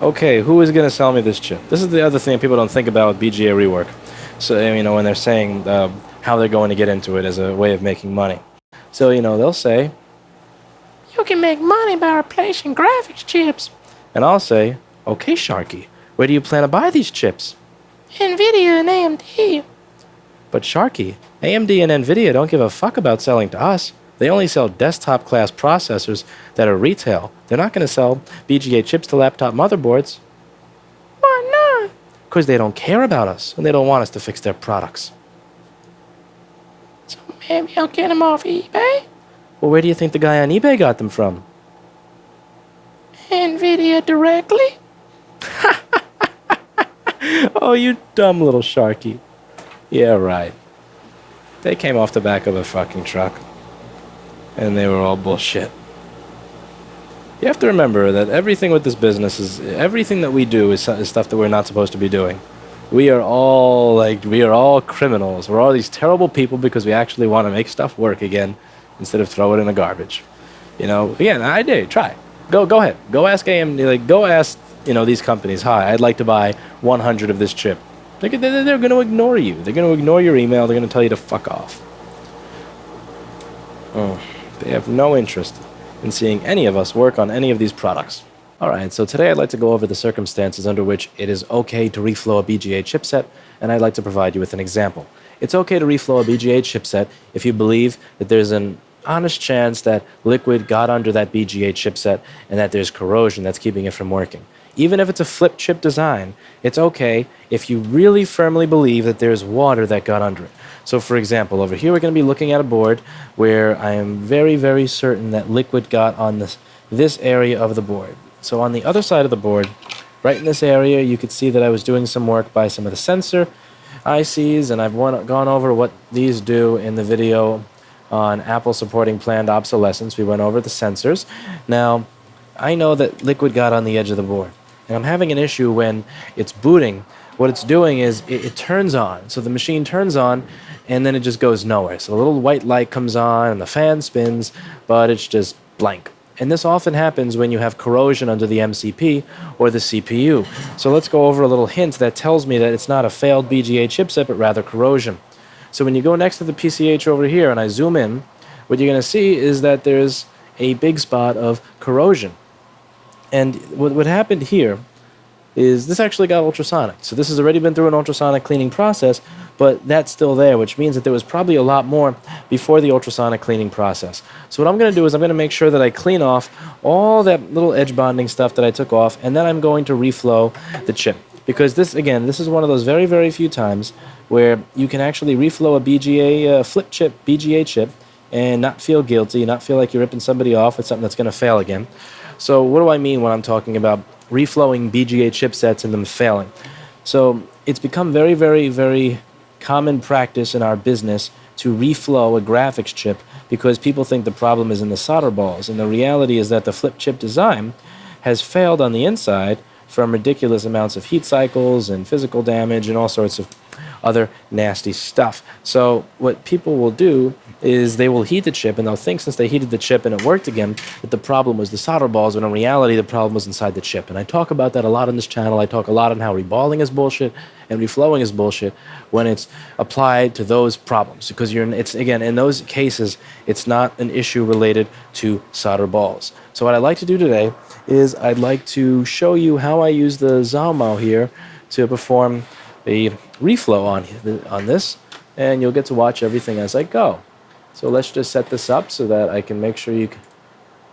Okay, who is going to sell me this chip? This is the other thing people don't think about with BGA rework. So, when they're saying how they're going to get into it as a way of making money. So, they'll say, you can make money by replacing graphics chips. And I'll say, okay, Sharky, where do you plan to buy these chips? NVIDIA and AMD. But Sharky, AMD and NVIDIA don't give a fuck about selling to us. They only sell desktop-class processors that are retail. They're not going to sell BGA chips to laptop motherboards. Why not? Because they don't care about us, and they don't want us to fix their products. So maybe I'll get them off eBay? Well, where do you think the guy on eBay got them from? NVIDIA directly? Oh, you dumb little Sharky. Yeah, right. They came off the back of a fucking truck. And they were all bullshit. You have to remember that everything with this business everything that we do is stuff that we're not supposed to be doing. We are all criminals. We're all these terrible people because we actually want to make stuff work again instead of throw it in the garbage. Again, I dare you, try. Go ahead. Go ask AMD, go ask, these companies, hi, I'd like to buy 100 of this chip. They're going to ignore you. They're going to ignore your email. They're going to tell you to fuck off. They have no interest in seeing any of us work on any of these products. Alright, so today I'd like to go over the circumstances under which it is okay to reflow a BGA chipset, and I'd like to provide you with an example. It's okay to reflow a BGA chipset if you believe that there's an honest chance that liquid got under that BGA chipset and that there's corrosion that's keeping it from working. Even if it's a flip chip design, it's okay if you really firmly believe that there's water that got under it. So for example, over here we're going to be looking at a board where I am very, very certain that liquid got on this area of the board. So on the other side of the board, right in this area, you could see that I was doing some work by some of the sensor ICs, and I've gone over what these do in the video on Apple supporting planned obsolescence. We went over the sensors. Now, I know that liquid got on the edge of the board, and I'm having an issue when it's booting. What it's doing is it turns on. So the machine turns on, and then it just goes nowhere. So a little white light comes on, and the fan spins, but it's just blank. And this often happens when you have corrosion under the MCP or the CPU. So let's go over a little hint that tells me that it's not a failed BGA chipset, but rather corrosion. So when you go next to the PCH over here, and I zoom in, what you're going to see is that there's a big spot of corrosion. And what happened here is this actually got ultrasonic. So this has already been through an ultrasonic cleaning process, but that's still there, which means that there was probably a lot more before the ultrasonic cleaning process. So what I'm going to do is I'm going to make sure that I clean off all that little edge bonding stuff that I took off, and then I'm going to reflow the chip. Because this is one of those very, very few times where you can actually reflow a BGA flip chip, BGA chip, and not feel guilty, not feel like you're ripping somebody off with something that's going to fail again. So what do I mean when I'm talking about reflowing BGA chipsets and them failing? So it's become very, very, very common practice in our business to reflow a graphics chip because people think the problem is in the solder balls. And the reality is that the flip chip design has failed on the inside from ridiculous amounts of heat cycles and physical damage and all sorts of other nasty stuff. So what people will do is they will heat the chip, and they'll think since they heated the chip and it worked again that the problem was the solder balls, when in reality the problem was inside the chip. And I talk about that a lot on this channel. I talk a lot on how reballing is bullshit and reflowing is bullshit when it's applied to those problems, because it's again, in those cases it's not an issue related to solder balls. So what I'd like to do today is I'd like to show you how I use the Zalmo here to perform a reflow on this, and you'll get to watch everything as I go. So let's just set this up so that I can make sure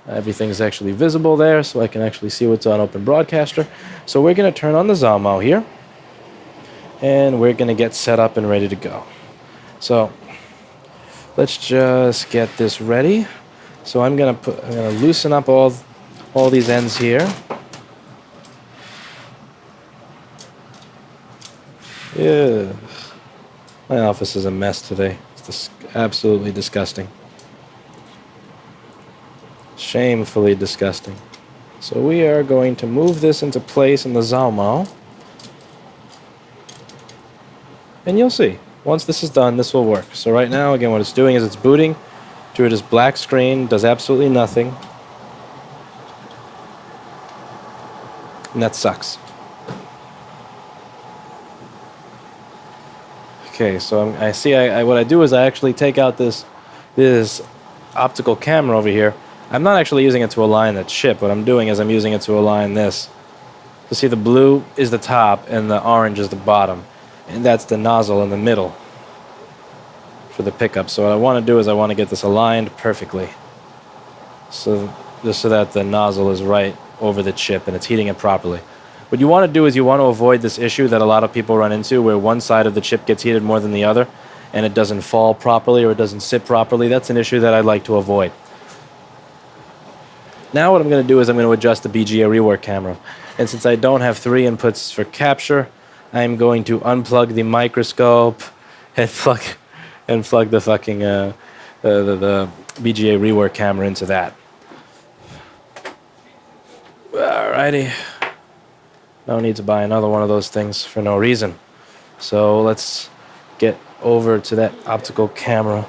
everything is actually visible there, so I can actually see what's on Open Broadcaster. So we're going to turn on the Zalmo here, and we're going to get set up and ready to go. So let's just get this ready. So I'm going to loosen up all these ends here. Yeah, my office is a mess today. It's absolutely disgusting. Shamefully disgusting. So we are going to move this into place in the Zalmo. And you'll see, once this is done, this will work. So right now, again, what it's doing is it's booting through this black screen, does absolutely nothing. And that sucks. Okay, so I see. What I do is I actually take out this optical camera over here. I'm not actually using it to align the chip. What I'm doing is I'm using it to align this. You see, the blue is the top and the orange is the bottom, and that's the nozzle in the middle for the pickup. So what I want to do is I want to get this aligned perfectly, so just so that the nozzle is right over the chip and it's heating it properly. What you want to do is you want to avoid this issue that a lot of people run into, where one side of the chip gets heated more than the other, and it doesn't fall properly or it doesn't sit properly. That's an issue that I'd like to avoid. Now what I'm going to do is I'm going to adjust the BGA rework camera. And since I don't have 3 inputs for capture, I'm going to unplug the microscope and plug the fucking the BGA rework camera into that. Alrighty. No need to buy another one of those things for no reason. So let's get over to that optical camera.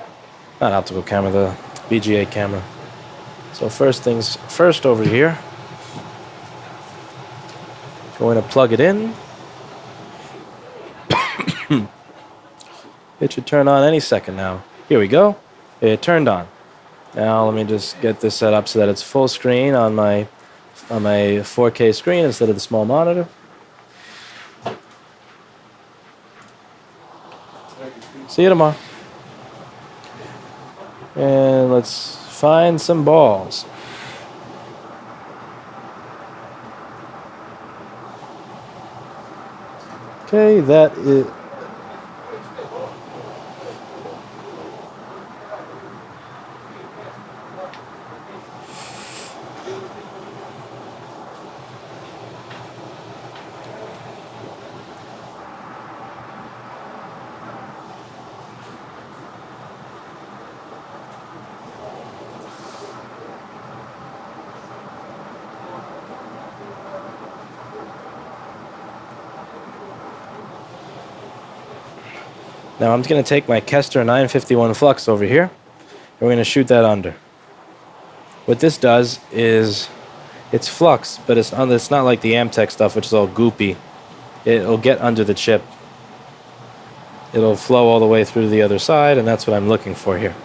Not optical camera, the BGA camera. So first things first over here. Going to plug it in. It should turn on any second now. Here we go. It turned on. Now let me just get this set up so that it's full screen on my 4K screen instead of the small monitor. See you tomorrow. And let's find some balls. Okay, that is... Now I'm going to take my Kester 951 flux over here, and we're going to shoot that under. What this does is, it's flux, but it's not like the Amtech stuff, which is all goopy. It'll get under the chip. It'll flow all the way through to the other side, and that's what I'm looking for here.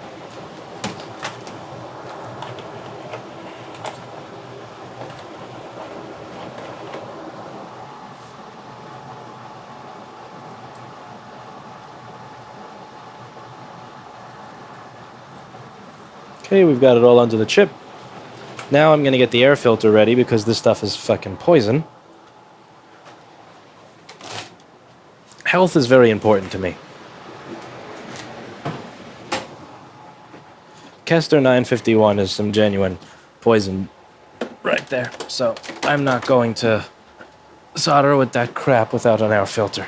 Okay, we've got it all under the chip. Now I'm going to get the air filter ready because this stuff is fucking poison. Health is very important to me. Kester 951 is some genuine poison right there. So I'm not going to solder with that crap without an air filter.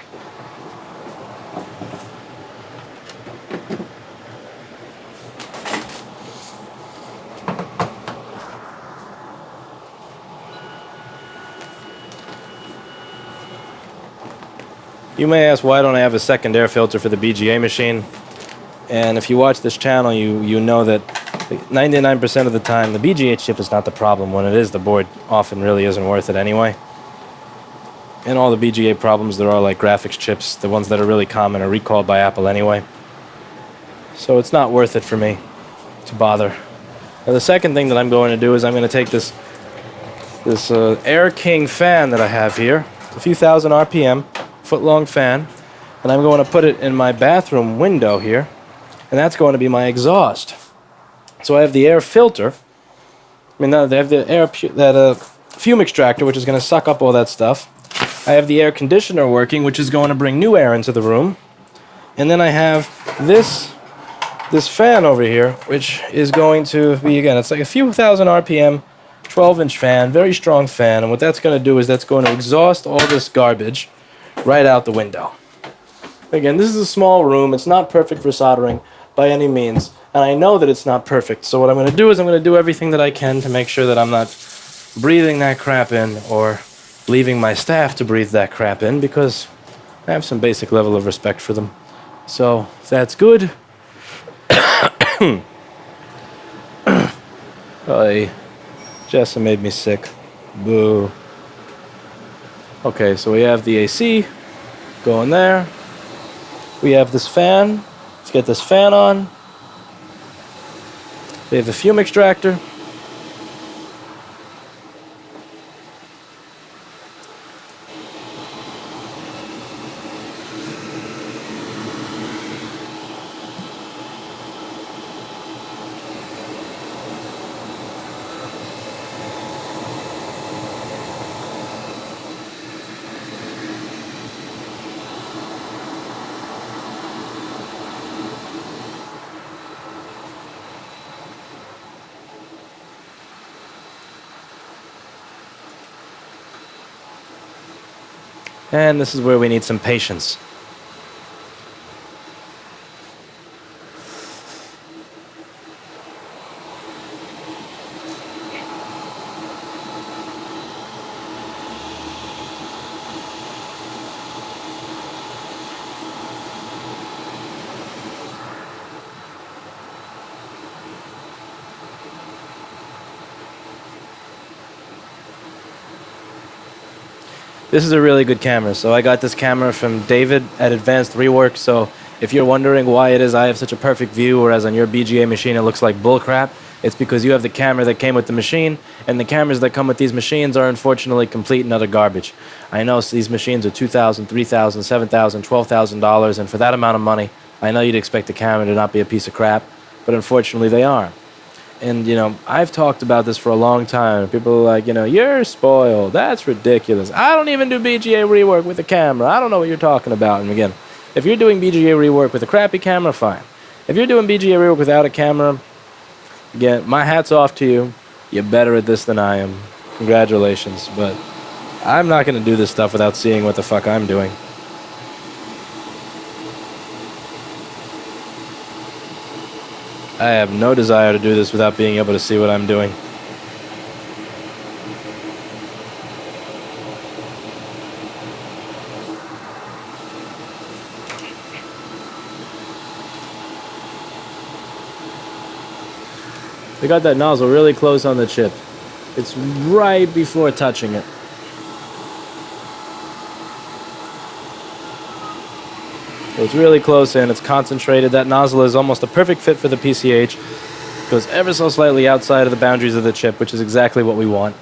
You may ask, why don't I have a second air filter for the BGA machine? And if you watch this channel, you know that 99% of the time, the BGA chip is not the problem. When it is, the board often really isn't worth it anyway. And all the BGA problems, there are like graphics chips, the ones that are really common are recalled by Apple anyway. So it's not worth it for me to bother. Now the second thing that I'm going to do is I'm going to take this Air King fan that I have here, a few thousand RPM, foot-long fan, and I'm going to put it in my bathroom window here, and that's going to be my exhaust. So I have the air filter. I have the air fume extractor, which is going to suck up all that stuff. I have the air conditioner working, which is going to bring new air into the room, and then I have this fan over here, which is going to be, again, it's like a few thousand RPM, 12-inch fan, very strong fan, and what that's going to do is that's going to exhaust all this garbage right out the window. Again, this is a small room. It's not perfect for soldering by any means, and I know that it's not perfect. So what I'm going to do is I'm going to do everything that I can to make sure that I'm not breathing that crap in or leaving my staff to breathe that crap in, because I have some basic level of respect for them. So that's good. Jessa made me sick. Boo. Okay, so we have the AC going there. We have this fan. Let's get this fan on. We have the fume extractor. And this is where we need some patience. This is a really good camera. So I got this camera from David at Advanced Rework. So if you're wondering why it is I have such a perfect view, whereas on your BGA machine it looks like bullcrap, it's because you have the camera that came with the machine, and the cameras that come with these machines are unfortunately complete and utter garbage. I know these machines are $2,000, $3,000, $7,000, $12,000, and for that amount of money, I know you'd expect the camera to not be a piece of crap, but unfortunately they are. And, you know, I've talked about this for a long time. People are like, you know, you're spoiled. That's ridiculous. I don't even do BGA rework with a camera. I don't know what you're talking about. And again, if you're doing BGA rework with a crappy camera, fine. If you're doing BGA rework without a camera, again, my hat's off to you. You're better at this than I am. Congratulations. But I'm not going to do this stuff without seeing what the fuck I'm doing. I have no desire to do this without being able to see what I'm doing. We got that nozzle really close on the chip. It's right before touching it. So it's really close and it's concentrated. That nozzle is almost a perfect fit for the PCH. Goes ever so slightly outside of the boundaries of the chip, which is exactly what we want.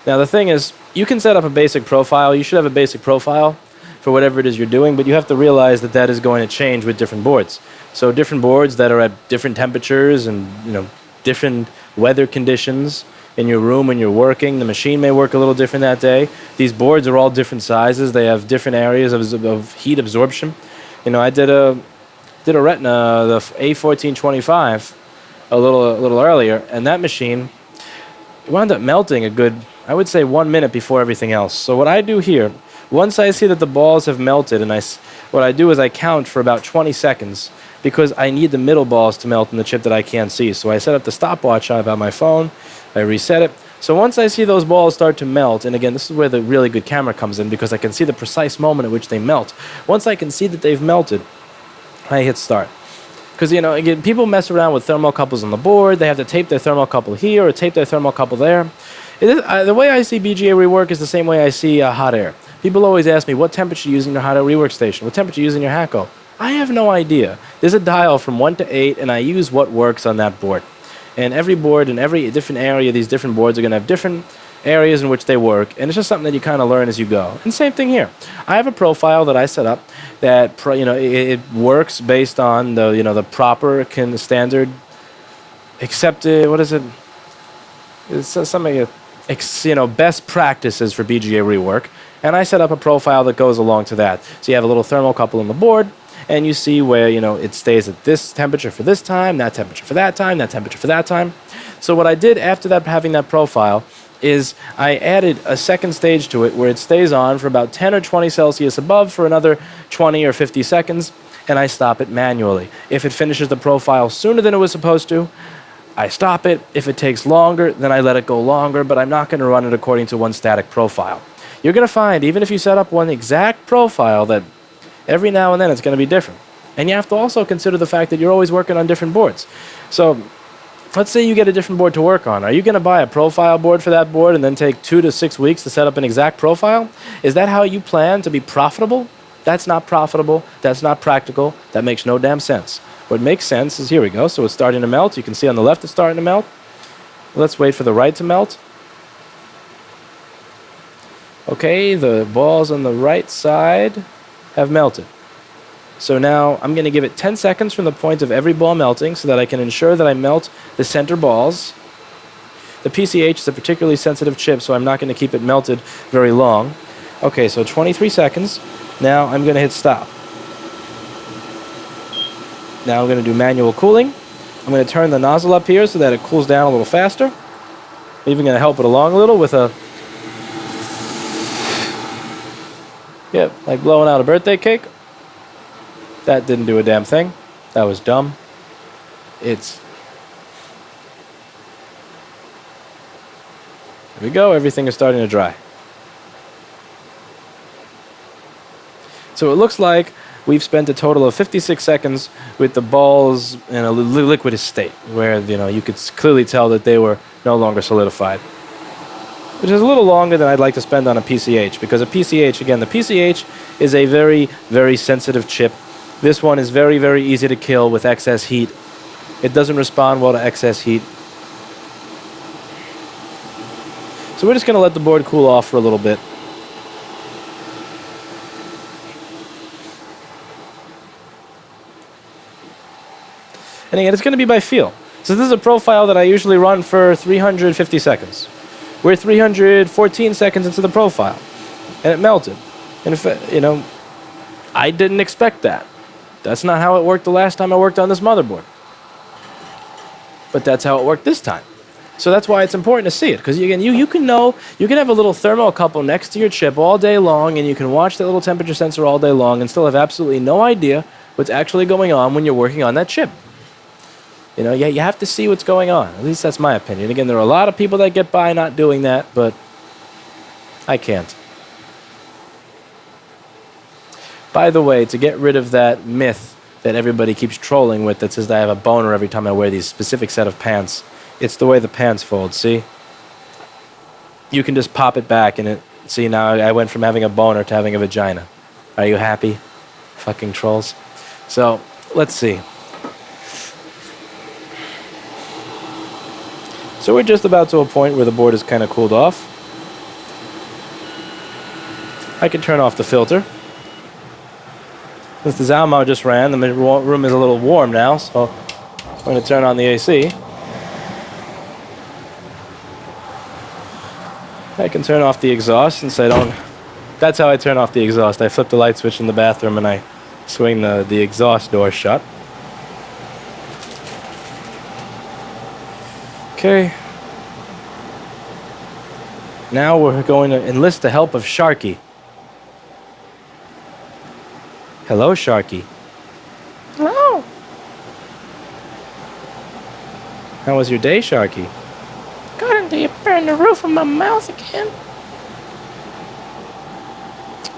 Now the thing is, you can set up a basic profile. You should have a basic profile for whatever it is you're doing, but you have to realize that that is going to change with different boards. So different boards that are at different temperatures and, you know, different weather conditions in your room when you're working. The machine may work a little different that day. These boards are all different sizes. They have different areas of heat absorption. You know, I did a Retina, the A1425, a little earlier, and that machine wound up melting a good, I would say, 1 minute before everything else. So what I do here, once I see that the balls have melted, and what I do is I count for about 20 seconds because I need the middle balls to melt in the chip that I can't see. So I set up the stopwatch on my phone. I reset it. So once I see those balls start to melt, and again, this is where the really good camera comes in because I can see the precise moment at which they melt. Once I can see that they've melted, I hit start. Because, you know, again, people mess around with thermocouples on the board. They have to tape their thermocouple here or tape their thermocouple there. The way I see BGA rework is the same way I see hot air. People always ask me, what temperature you use in your hot air rework station? What temperature you use in your HAKKO? I have no idea. There's a dial from 1 to 8, and I use what works on that board. And every board in every different area, these different boards are going to have different areas in which they work, and it's just something that you kind of learn as you go. And same thing here. I have a profile that I set up that it works based on the proper standard accepted. What is it? It's something best practices for BGA rework, and I set up a profile that goes along to that. So you have a little thermocouple on the board, and you see where it stays at this temperature for this time, that temperature for that time, that temperature for that time. So what I did after that, having that profile, is I added a second stage to it where it stays on for about 10 or 20 Celsius above for another 20 or 50 seconds, and I stop it manually. If it finishes the profile sooner than it was supposed to, I stop it. If it takes longer, then I let it go longer, but I'm not going to run it according to one static profile. You're going to find, even if you set up one exact profile, that every now and then it's going to be different. And you have to also consider the fact that you're always working on different boards. So let's say you get a different board to work on. Are you going to buy a profile board for that board and then take 2 to 6 weeks to set up an exact profile? Is that how you plan to be profitable? That's not profitable. That's not practical. That makes no damn sense. What makes sense is, here we go. So it's starting to melt. You can see on the left it's starting to melt. Let's wait for the right to melt. Okay, the balls on the right side have melted. So now I'm going to give it 10 seconds from the point of every ball melting so that I can ensure that I melt the center balls. The PCH is a particularly sensitive chip, so I'm not going to keep it melted very long. Okay, so 23 seconds. Now I'm going to hit stop. Now I'm going to do manual cooling. I'm going to turn the nozzle up here so that it cools down a little faster. I'm even going to help it along a little with a... yeah, like blowing out a birthday cake. That didn't do a damn thing. That was dumb. Here we go. Everything is starting to dry. So it looks like we've spent a total of 56 seconds with the balls in a liquid state, where you could clearly tell that they were no longer solidified. Which is a little longer than I'd like to spend on a PCH, because a PCH, again, the PCH is a very, very sensitive chip. This one is very, very easy to kill with excess heat. It doesn't respond well to excess heat. So we're just going to let the board cool off for a little bit. And again, it's going to be by feel. So this is a profile that I usually run for 350 seconds. We're 314 seconds into the profile, and it melted. And I didn't expect that. That's not how it worked the last time I worked on this motherboard. But that's how it worked this time. So that's why it's important to see it, because again, you can have a little thermocouple next to your chip all day long, and you can watch that little temperature sensor all day long and still have absolutely no idea what's actually going on when you're working on that chip. You have to see what's going on. At least that's my opinion. Again, there are a lot of people that get by not doing that, but I can't. By the way, to get rid of that myth that everybody keeps trolling with that says that I have a boner every time I wear these specific set of pants, it's the way the pants fold, see? You can just pop it back and see, now I went from having a boner to having a vagina. Are you happy? Fucking trolls. So, let's see. So we're just about to a point where the board is kind of cooled off. I can turn off the filter. Since the Zalmau just ran, the room is a little warm now, so I'm going to turn on the AC. I can turn off the exhaust since I don't... That's how I turn off the exhaust. I flip the light switch in the bathroom and I swing the exhaust door shut. Okay. Now we're going to enlist the help of Sharky. Hello, Sharky. Hello. How was your day, Sharky? Good until you burn the roof of my mouth again.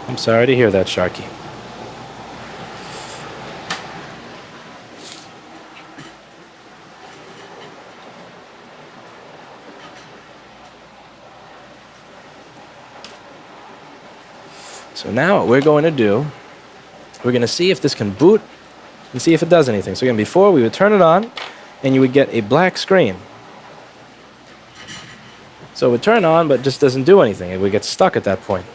I'm sorry to hear that, Sharky. So now what we're going to do, we're going to see if this can boot and see if it does anything. So again, before we would turn it on and you would get a black screen. So it would turn on but just doesn't do anything. It would get stuck at that point.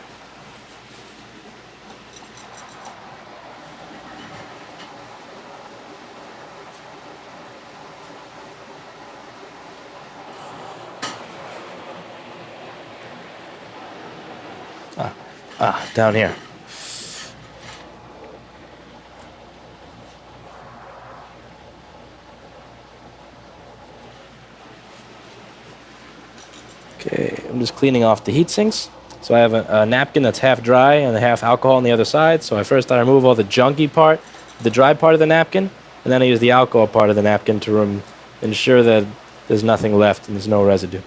Down here. Okay, I'm just cleaning off the heat sinks. So I have a napkin that's half dry and half alcohol on the other side. So I remove all the junky part, the dry part of the napkin, and then I use the alcohol part of the napkin to ensure that there's nothing left and there's no residue.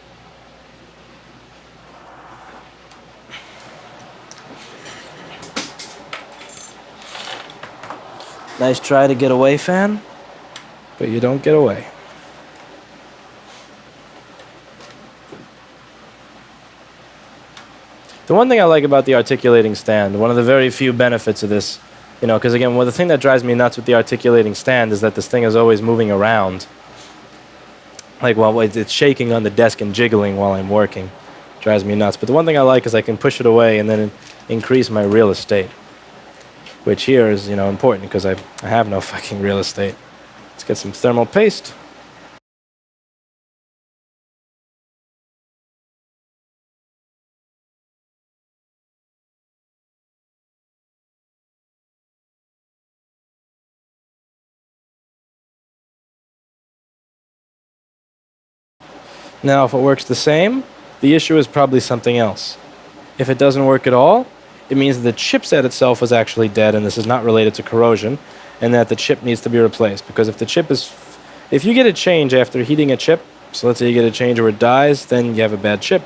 Nice try to get away, fan, but you don't get away. The one thing I like about the articulating stand, one of the very few benefits of this, you know, because again, the thing that drives me nuts with the articulating stand is that this thing is always moving around. Like, well, it's shaking on the desk and jiggling while I'm working. Drives me nuts. But the one thing I like is I can push it away and then increase my real estate. Which here is, you know, important because I have no fucking real estate. Let's get some thermal paste. Now, if it works the same, the issue is probably something else. If it doesn't work at all, it means the chipset itself was actually dead and this is not related to corrosion, and that the chip needs to be replaced. Because if the chip is... If you get a change after heating a chip, so let's say you get a change where it dies, then you have a bad chip.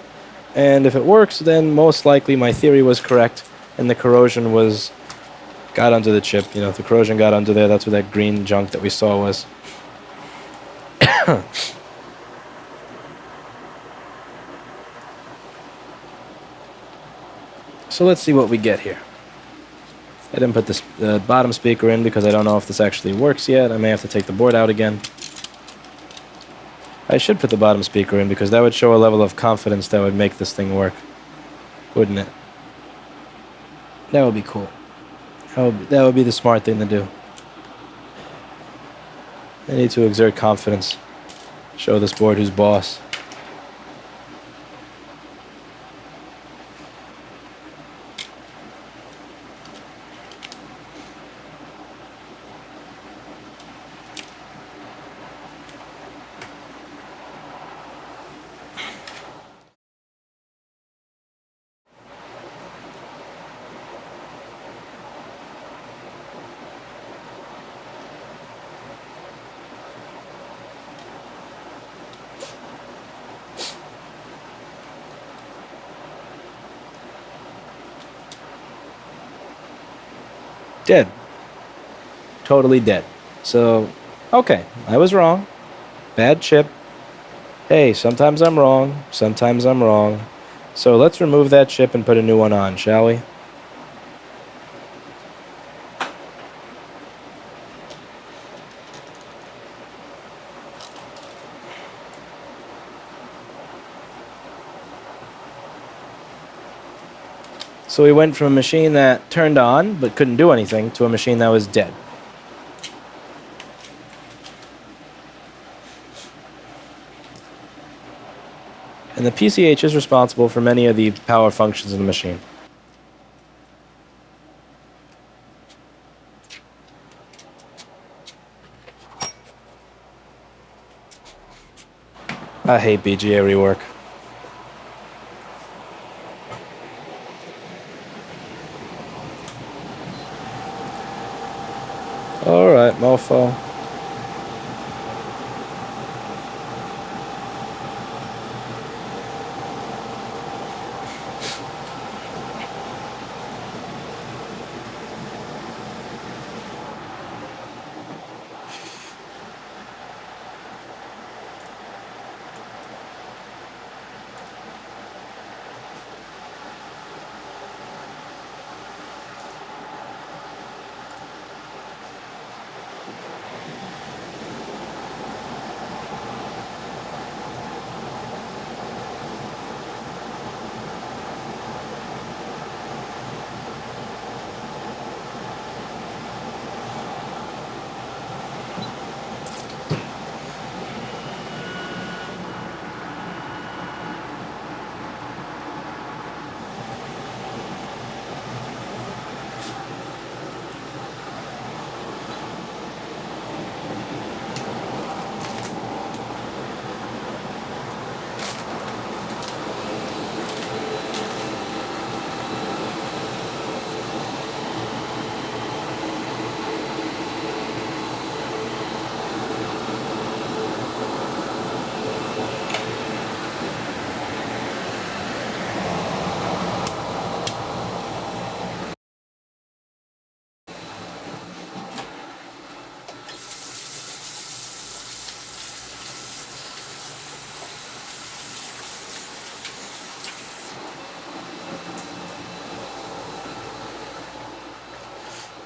And if it works, then most likely my theory was correct, and the corrosion got under the chip. You know, if the corrosion got under there, that's what that green junk that we saw was. So let's see what we get here. I didn't put the bottom speaker in because I don't know if this actually works yet. I may have to take the board out again. I should put the bottom speaker in because that would show a level of confidence that would make this thing work. Wouldn't it? That would be cool. That would be the smart thing to do. I need to exert confidence. Show this board who's boss. Dead. Totally dead. So, okay, I was wrong. Bad chip. Hey, sometimes I'm wrong. Sometimes I'm wrong. So let's remove that chip and put a new one on, shall we? So we went from a machine that turned on but couldn't do anything to a machine that was dead. And the PCH is responsible for many of the power functions in the machine. I hate BGA rework. Alright, mofo.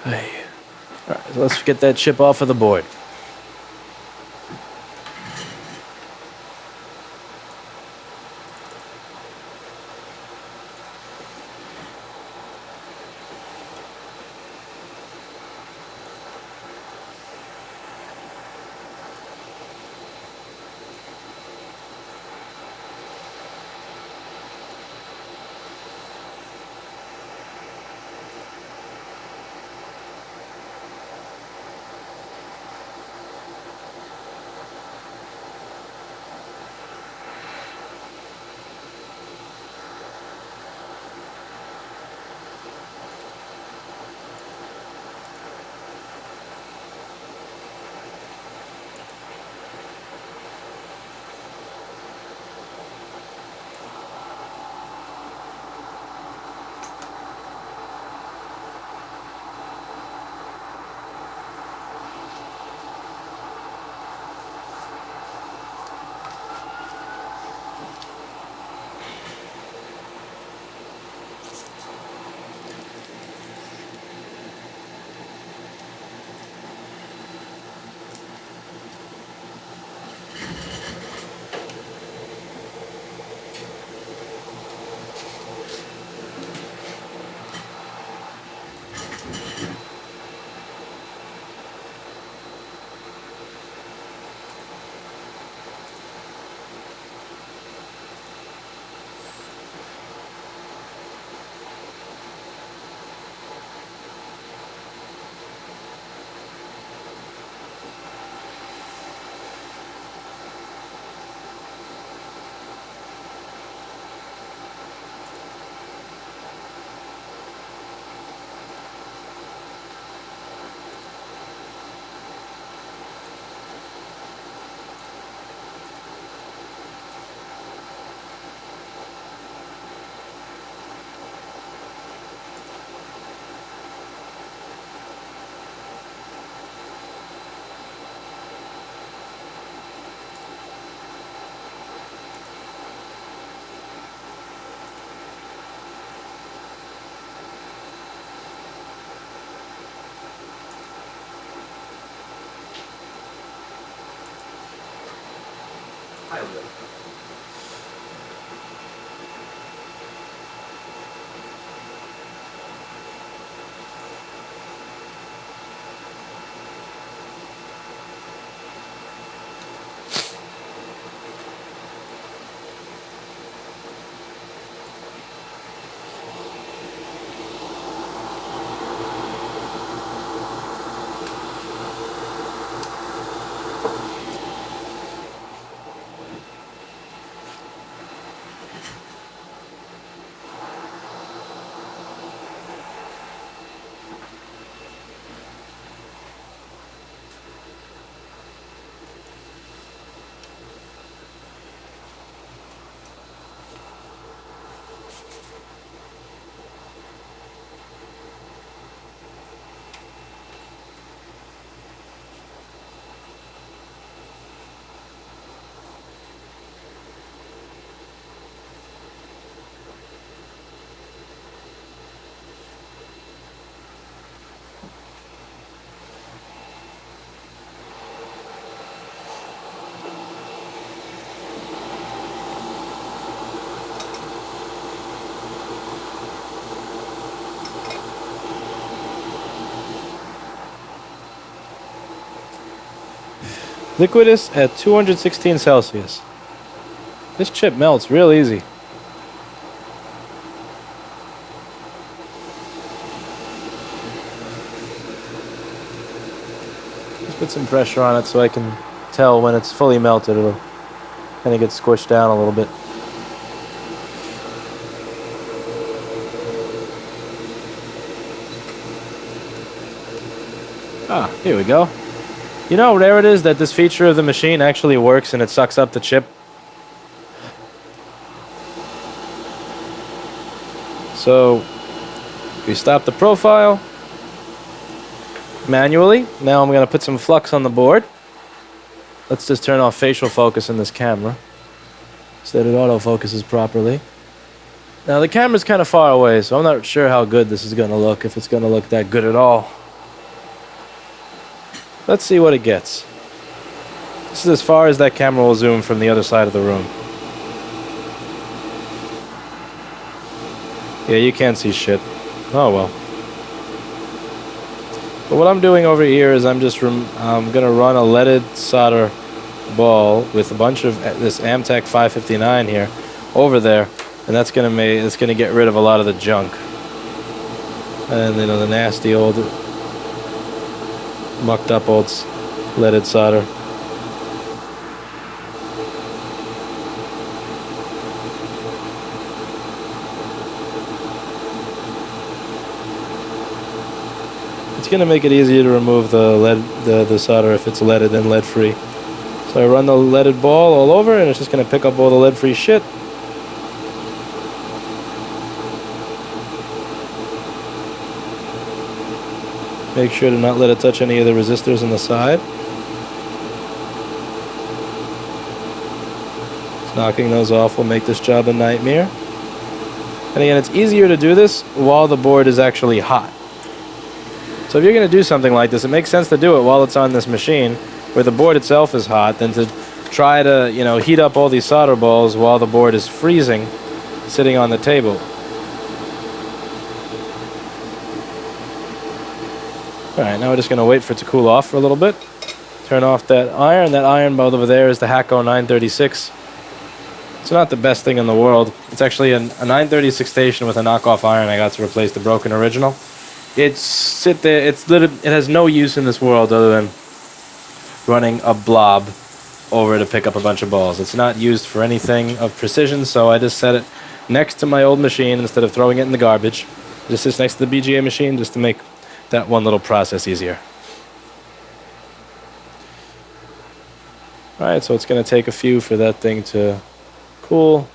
Hey. Alright, so let's get that chip off of the board. Liquidus at 216 Celsius. This chip melts real easy. Just put some pressure on it so I can tell when it's fully melted. It'll kind of get squished down a little bit. Ah, here we go. You know how rare it is that this feature of the machine actually works and it sucks up the chip? So, we stop the profile manually. Now I'm going to put some flux on the board. Let's just turn off facial focus in this camera so that it autofocuses properly. Now the camera's kind of far away, so I'm not sure how good this is going to look, if it's going to look that good at all. Let's see what it gets. This is as far as that camera will zoom from the other side of the room. Yeah, you can't see shit. Oh well. But what I'm doing over here is I'm gonna run a leaded solder ball with a bunch of this Amtech 559 here over there, and it's gonna get rid of a lot of the junk and the nasty old mucked up old leaded solder. It's going to make it easier to remove the solder if it's leaded and lead free. So I run the leaded ball all over, and it's just going to pick up all the lead free shit. Make sure to not let it touch any of the resistors on the side. Knocking those off will make this job a nightmare. And again, it's easier to do this while the board is actually hot. So if you're going to do something like this, it makes sense to do it while it's on this machine, where the board itself is hot, than to try to, heat up all these solder balls while the board is freezing, sitting on the table. Alright, now we're just going to wait for it to cool off for a little bit. Turn off that iron. That iron bulb over there is the HAKKO 936. It's not the best thing in the world. It's actually a 936 station with a knockoff iron I got to replace the broken original. It has no use in this world other than running a blob over to pick up a bunch of balls. It's not used for anything of precision, so I just set it next to my old machine instead of throwing it in the garbage. It just sits next to the BGA machine just to make that one little process easier. Alright, so it's going to take a few for that thing to cool.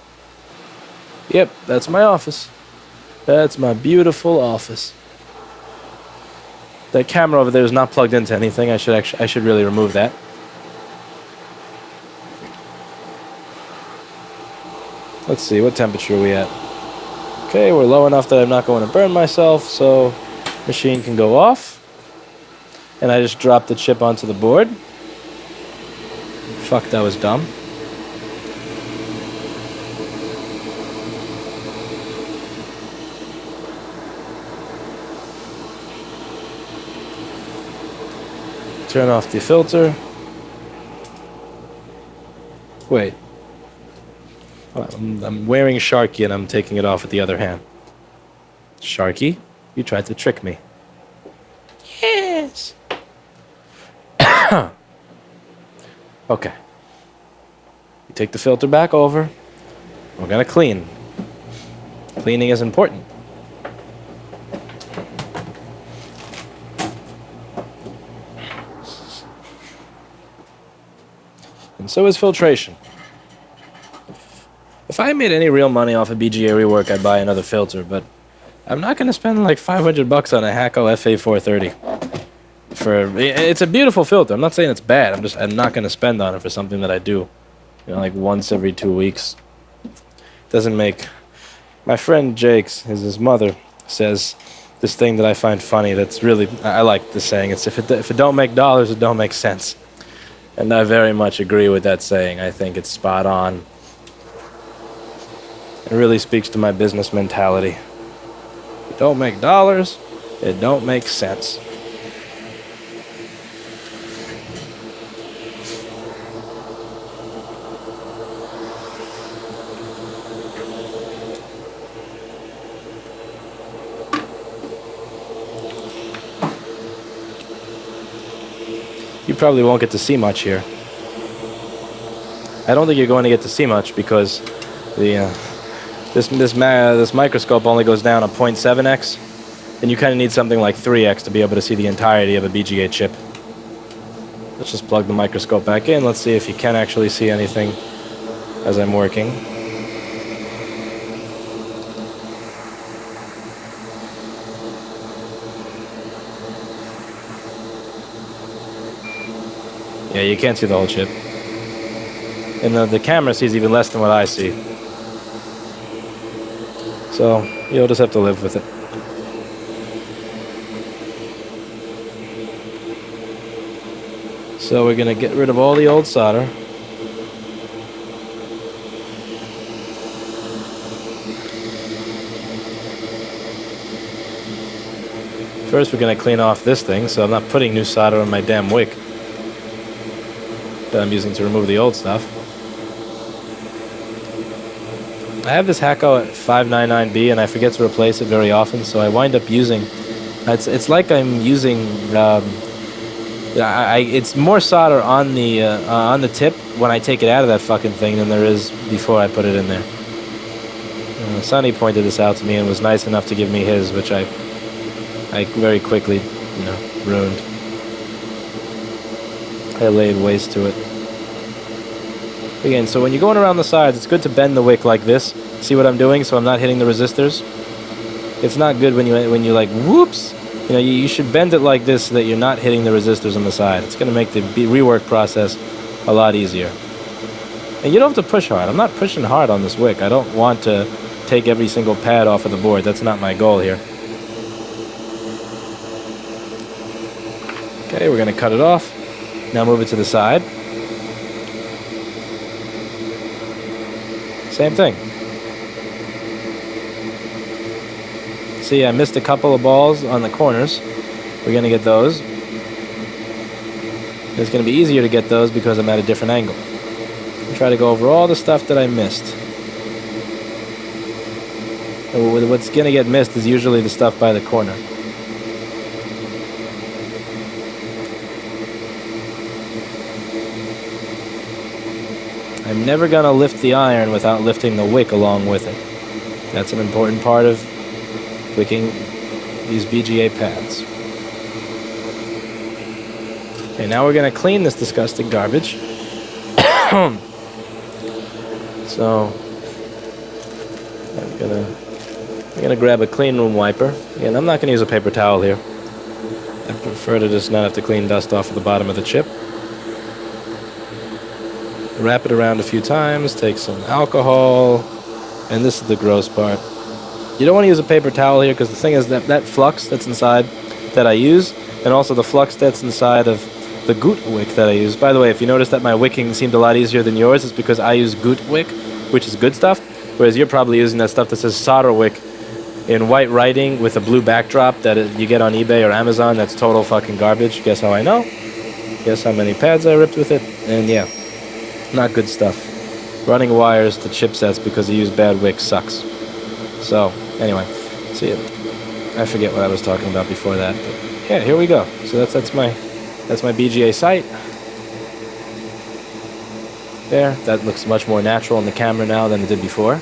Yep, that's my office. That's my beautiful office. That camera over there is not plugged into anything. I should really remove that. Let's see, what temperature are we at? Okay, we're low enough that I'm not going to burn myself, so machine can go off. And I just dropped the chip onto the board. Fuck, that was dumb. Turn off the filter. Wait. I'm wearing Sharky and I'm taking it off with the other hand. Sharky, you tried to trick me. Yes. Okay. You take the filter back over. We're gonna clean. Cleaning is important. And so is filtration. If I made any real money off of BGA rework, I'd buy another filter, but I'm not going to spend like $500 on a HAKKO FA430. It's a beautiful filter. I'm not saying it's bad. I'm not going to spend on it for something that I do, like once every 2 weeks. Doesn't make. My friend Jake's, his mother, says this thing that I find funny. That's really, I like the saying. It's if it don't make dollars, it don't make sense. And I very much agree with that saying. I think it's spot on. It really speaks to my business mentality. If it don't make dollars, it don't make sense. You probably won't get to see much here. I don't think you're going to get to see much because this microscope only goes down a 0.7x, and you kind of need something like 3x to be able to see the entirety of a BGA chip. Let's just plug the microscope back in. Let's see if you can actually see anything as I'm working. Yeah, you can't see the whole chip. And the camera sees even less than what I see. So, you'll just have to live with it. So we're going to get rid of all the old solder. First we're going to clean off this thing so I'm not putting new solder on my damn wick that I'm using to remove the old stuff. I have this HAKKO at 599B and I forget to replace it very often, so I wind up using... It's like I'm using... it's more solder on the tip when I take it out of that fucking thing than there is before I put it in there. Sonny pointed this out to me and was nice enough to give me his, which I very quickly, ruined. I laid waste to it. Again, so when you're going around the sides, it's good to bend the wick like this. See what I'm doing, so I'm not hitting the resistors. It's not good when you like whoops. You should bend it like this so that you're not hitting the resistors on the side. It's going to make the rework process a lot easier. And you don't have to push hard. I'm not pushing hard on this wick. I don't want to take every single pad off of the board. That's not my goal here. Okay, we're going to cut it off. Now move it to the side. Same thing. See, I missed a couple of balls on the corners. We're going to get those. It's going to be easier to get those because I'm at a different angle. I'll try to go over all the stuff that I missed. And what's going to get missed is usually the stuff by the corner. I'm never going to lift the iron without lifting the wick along with it. That's an important part of wicking these BGA pads. Okay, now we're going to clean this disgusting garbage. So I'm gonna grab a clean room wiper. Again, I'm not going to use a paper towel here. I prefer to just not have to clean dust off of the bottom of the chip. Wrap it around a few times, take some alcohol, and this is the gross part. You don't want to use a paper towel here because the thing is that flux that's inside that I use, and also the flux that's inside of the Gut wick that I use. By the way, if you notice that my wicking seemed a lot easier than yours, it's because I use Gut wick, which is good stuff, whereas you're probably using that stuff that says solder wick in white writing with a blue backdrop that you get on eBay or Amazon. That's total fucking garbage. Guess how I know? Guess how many pads I ripped with it? And yeah. Not good stuff. Running wires to chipsets because you use bad wick sucks. So, anyway. See, I forget what I was talking about before that. But yeah, here we go. So that's my BGA sight. There. That looks much more natural in the camera now than it did before.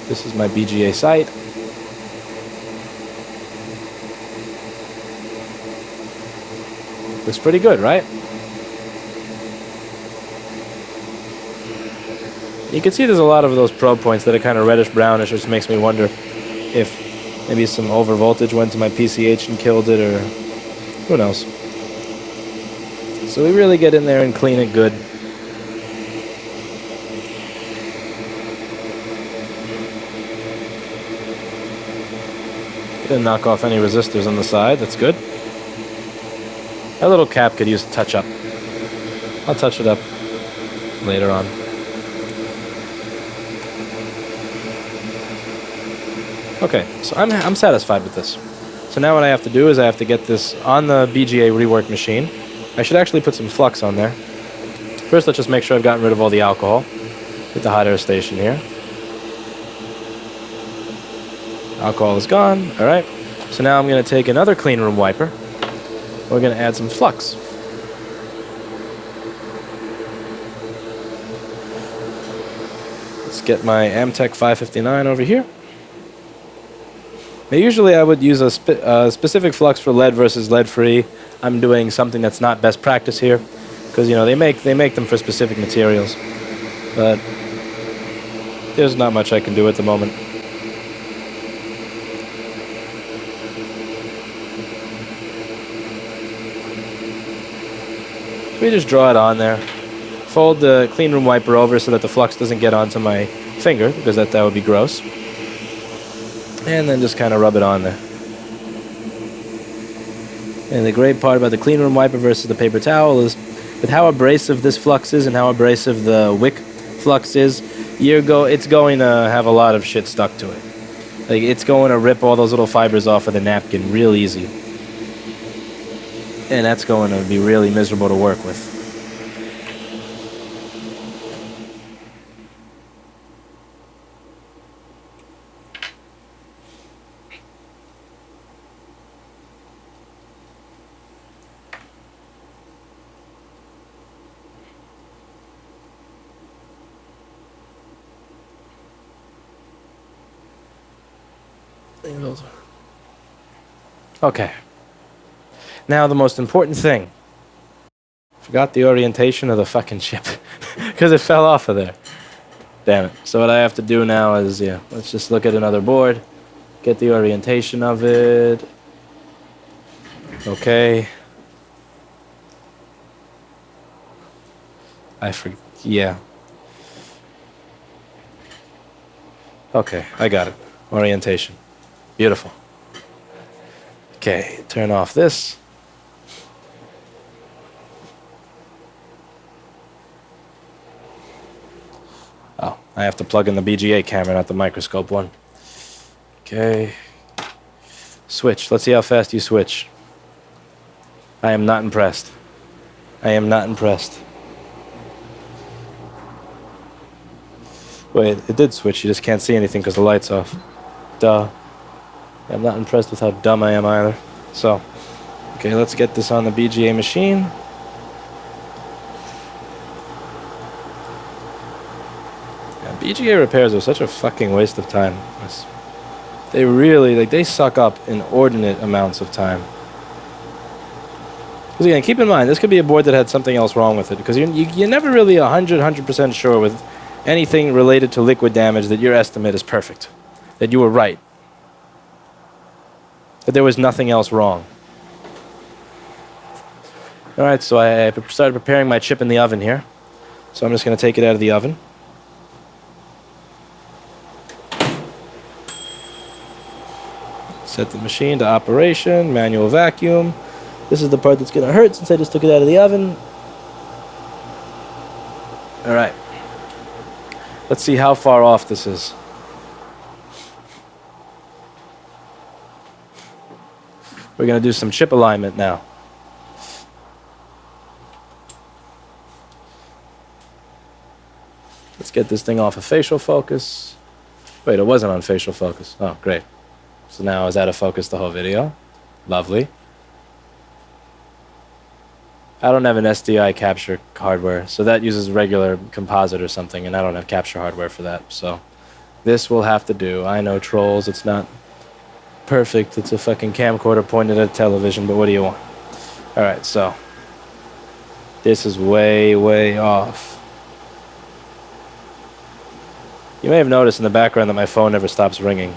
This is my BGA sight. Looks pretty good, right? You can see there's a lot of those probe points that are kind of reddish brownish, which makes me wonder if maybe some over voltage went to my PCH and killed it, or who knows. So we really get in there and clean it good. Didn't knock off any resistors on the side, that's good. That little cap could use a touch up. I'll touch it up later on. Okay, so I'm satisfied with this. So now what I have to do is I have to get this on the BGA rework machine. I should actually put some flux on there. First, let's just make sure I've gotten rid of all the alcohol with the hot air station here. Alcohol is gone. All right. So now I'm going to take another clean room wiper. We're going to add some flux. Let's get my Amtech 559 over here. Now, usually I would use a specific flux for lead versus lead-free. I'm doing something that's not best practice here, because they make them for specific materials. But there's not much I can do at the moment. So we just draw it on there. Fold the clean room wiper over so that the flux doesn't get onto my finger, because that would be gross. And then just kind of rub it on there. And the great part about the clean room wiper versus the paper towel is with how abrasive this flux is and how abrasive the wick flux is, it's going to have a lot of shit stuck to it. Like, it's going to rip all those little fibers off of the napkin real easy. And that's going to be really miserable to work with. Okay. Now the most important thing. Forgot the orientation of the fucking chip. Because it fell off of there. Damn it. So what I have to do now is, let's just look at another board. Get the orientation of it. Okay. Yeah. Okay, I got it. Orientation. Beautiful. Okay, turn off this. Oh, I have to plug in the BGA camera, not the microscope one. Okay. Switch. Let's see how fast you switch. I am not impressed. I am not impressed. Wait, it did switch. You just can't see anything because the light's off. Duh. I'm not impressed with how dumb I am either. So, okay, let's get this on the BGA machine. Yeah, BGA repairs are such a fucking waste of time. They really, they suck up inordinate amounts of time. Because again, keep in mind, this could be a board that had something else wrong with it. Because you're never really 100% sure with anything related to liquid damage that your estimate is perfect. That you were right. That there was nothing else wrong. Alright, so I started preparing my chip in the oven here. So I'm just going to take it out of the oven. Set the machine to operation, manual vacuum. This is the part that's going to hurt since I just took it out of the oven. Alright. Let's see how far off this is. We're going to do some chip alignment now. Let's get this thing off of facial focus. Wait, it wasn't on facial focus. Oh, great. So now I was out of focus the whole video. Lovely. I don't have an SDI capture hardware, so that uses regular composite or something, and I don't have capture hardware for that. So this will have to do. I know, trolls, it's not perfect. It's a fucking camcorder pointed at a television, but what do you want? Alright, so this is way, way off. You may have noticed in the background that my phone never stops ringing.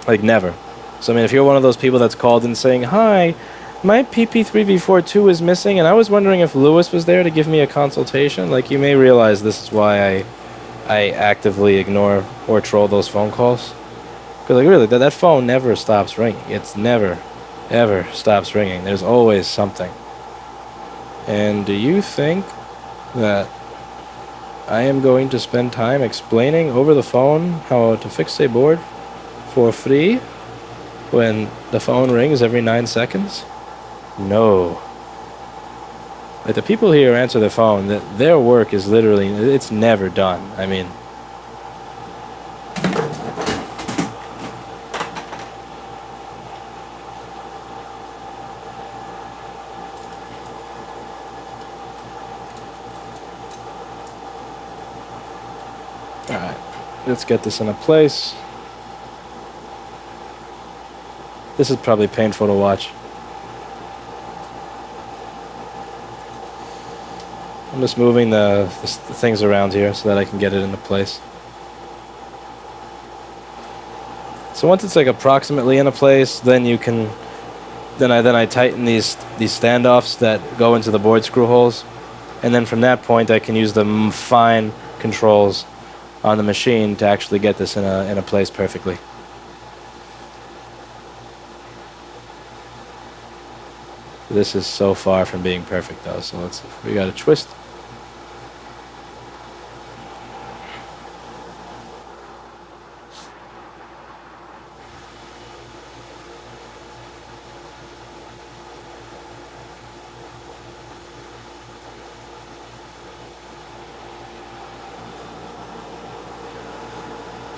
Like, never. So, I mean, if you're one of those people that's called in saying, "Hi, my PP3V42 is missing, and I was wondering if Lewis was there to give me a consultation," like, you may realize this is why I actively ignore or troll those phone calls. Because, like, really, that phone never stops ringing. It's never, ever stops ringing. There's always something. And do you think that I am going to spend time explaining over the phone how to fix a board for free when the phone rings every 9 seconds? No. Like, the people here answer the phone, their work is literally, it's never done. I mean, alright, let's get this into place. This is probably painful to watch. I'm just moving the things around here so that I can get it into place. So once it's like approximately in a place, then you can, then I tighten these standoffs that go into the board screw holes, and then from that point I can use the fine controls on the machine to actually get this in a place perfectly. This is so far from being perfect though, so we got a twist.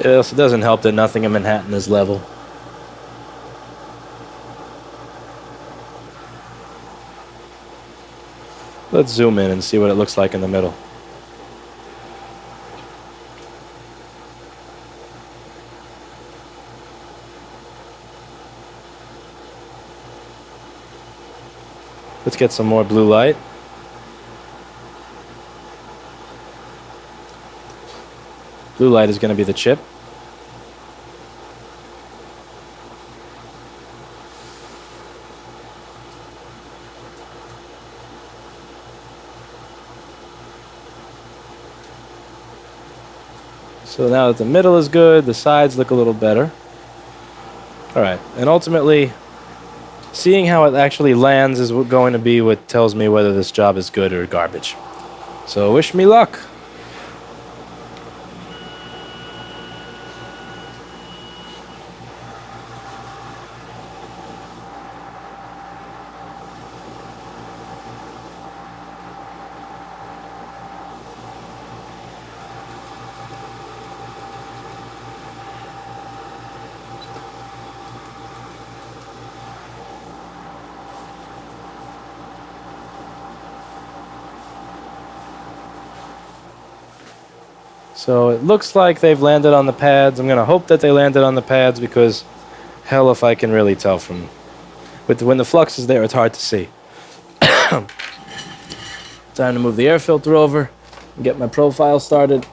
It also doesn't help that nothing in Manhattan is level. Let's zoom in and see what it looks like in the middle. Let's get some more blue light. Blue light is going to be the chip. So now that the middle is good, the sides look a little better. Alright, and ultimately, seeing how it actually lands is going to be what tells me whether this job is good or garbage. So wish me luck! So it looks like they've landed on the pads. I'm going to hope that they landed on the pads because hell if I can really tell from... when the flux is there, it's hard to see. Time to move the air filter over and get my profile started.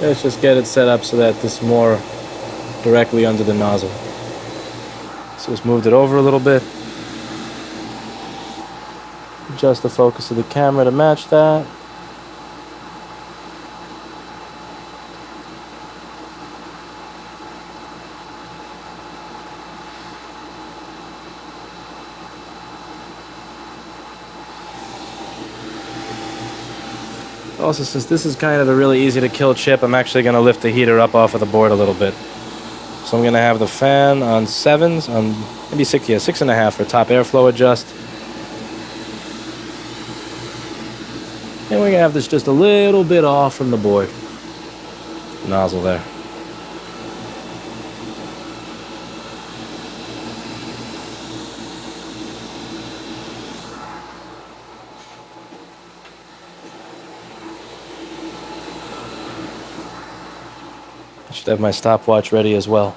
Let's just get it set up so that this is more directly under the nozzle. So just moved it over a little bit. Adjust the focus of the camera to match that. Also, since this is kind of a really easy to kill chip, I'm actually going to lift the heater up off of the board a little bit. So I'm going to have the fan on 7s, on maybe 6, yeah, 6.5 for top airflow adjust. And we're going to have this just a little bit off from the board. Nozzle there. I should have my stopwatch ready as well.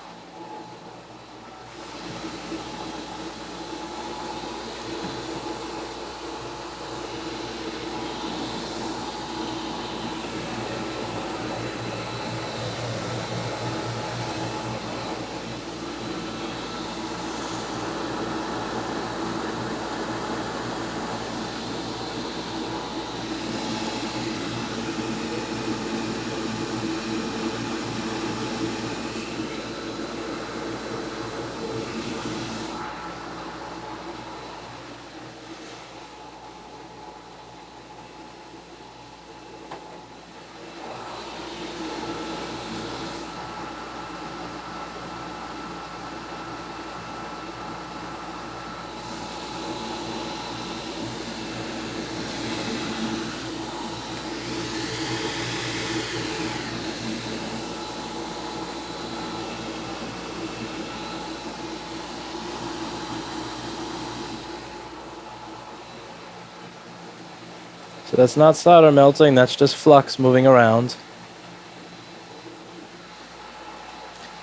So that's not solder melting, that's just flux moving around.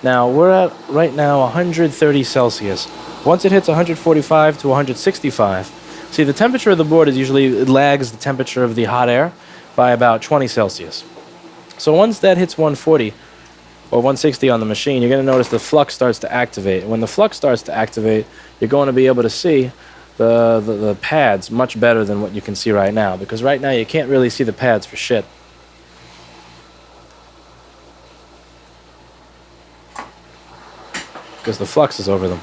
Now, we're at, right now, 130 Celsius. Once it hits 145 to 165, see, the temperature of the board is usually, it lags the temperature of the hot air by about 20 Celsius. So once that hits 140 or 160 on the machine, you're going to notice the flux starts to activate. And when the flux starts to activate, you're going to be able to see the pads much better than what you can see right now. Because right now, you can't really see the pads for shit. Because the flux is over them.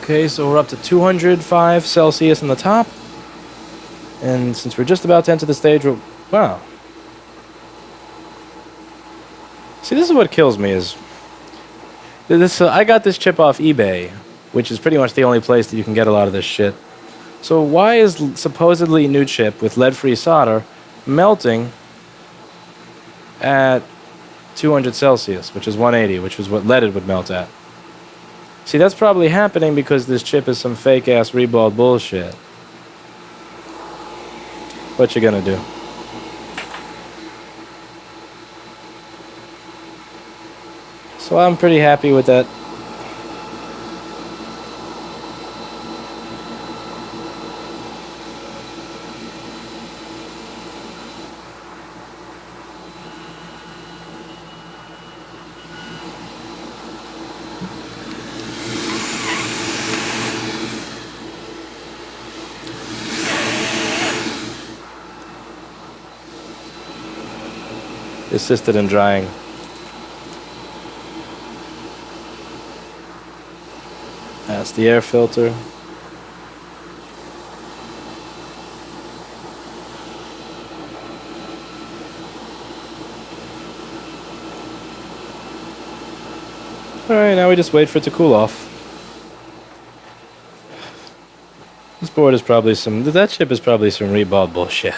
Okay, so we're up to 205 Celsius on the top. And since we're just about to enter the stage, wow. See, this is what kills me is this. I got this chip off eBay, which is pretty much the only place that you can get a lot of this shit. So why is supposedly new chip with lead-free solder melting at 200 Celsius, which is 180, which is what leaded would melt at? See, that's probably happening because this chip is some fake-ass reballed bullshit. What you gonna do? So I'm pretty happy with that. Assisted in drying. That's the air filter. Alright, now we just wait for it to cool off. This board is probably that chip is probably some reballed bullshit.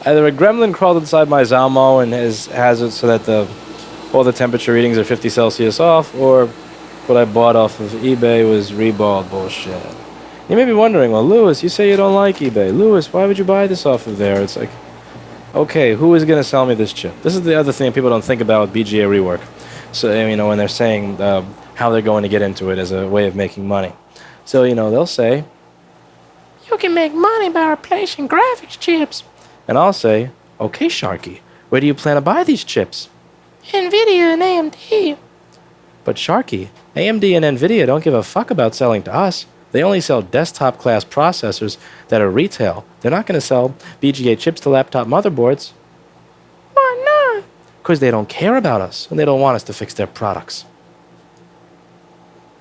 Either a gremlin crawled inside my Zalmo and has it so that all the temperature readings are 50 Celsius off, or what I bought off of eBay was reballed bullshit. You may be wondering, well, Lewis, you say you don't like eBay. Lewis, why would you buy this off of there? It's like, okay, who is going to sell me this chip? This is the other thing people don't think about with BGA rework. So, you know, when they're saying how they're going to get into it as a way of making money. So, you know, they'll say, You can make money by replacing graphics chips. and I'll say, okay, Sharky, where do you plan to buy these chips? NVIDIA and AMD. But Sharky, AMD and NVIDIA don't give a fuck about selling to us. They only sell desktop-class processors that are retail. They're not going to sell BGA chips to laptop motherboards. Why not? Because they don't care about us, and they don't want us to fix their products.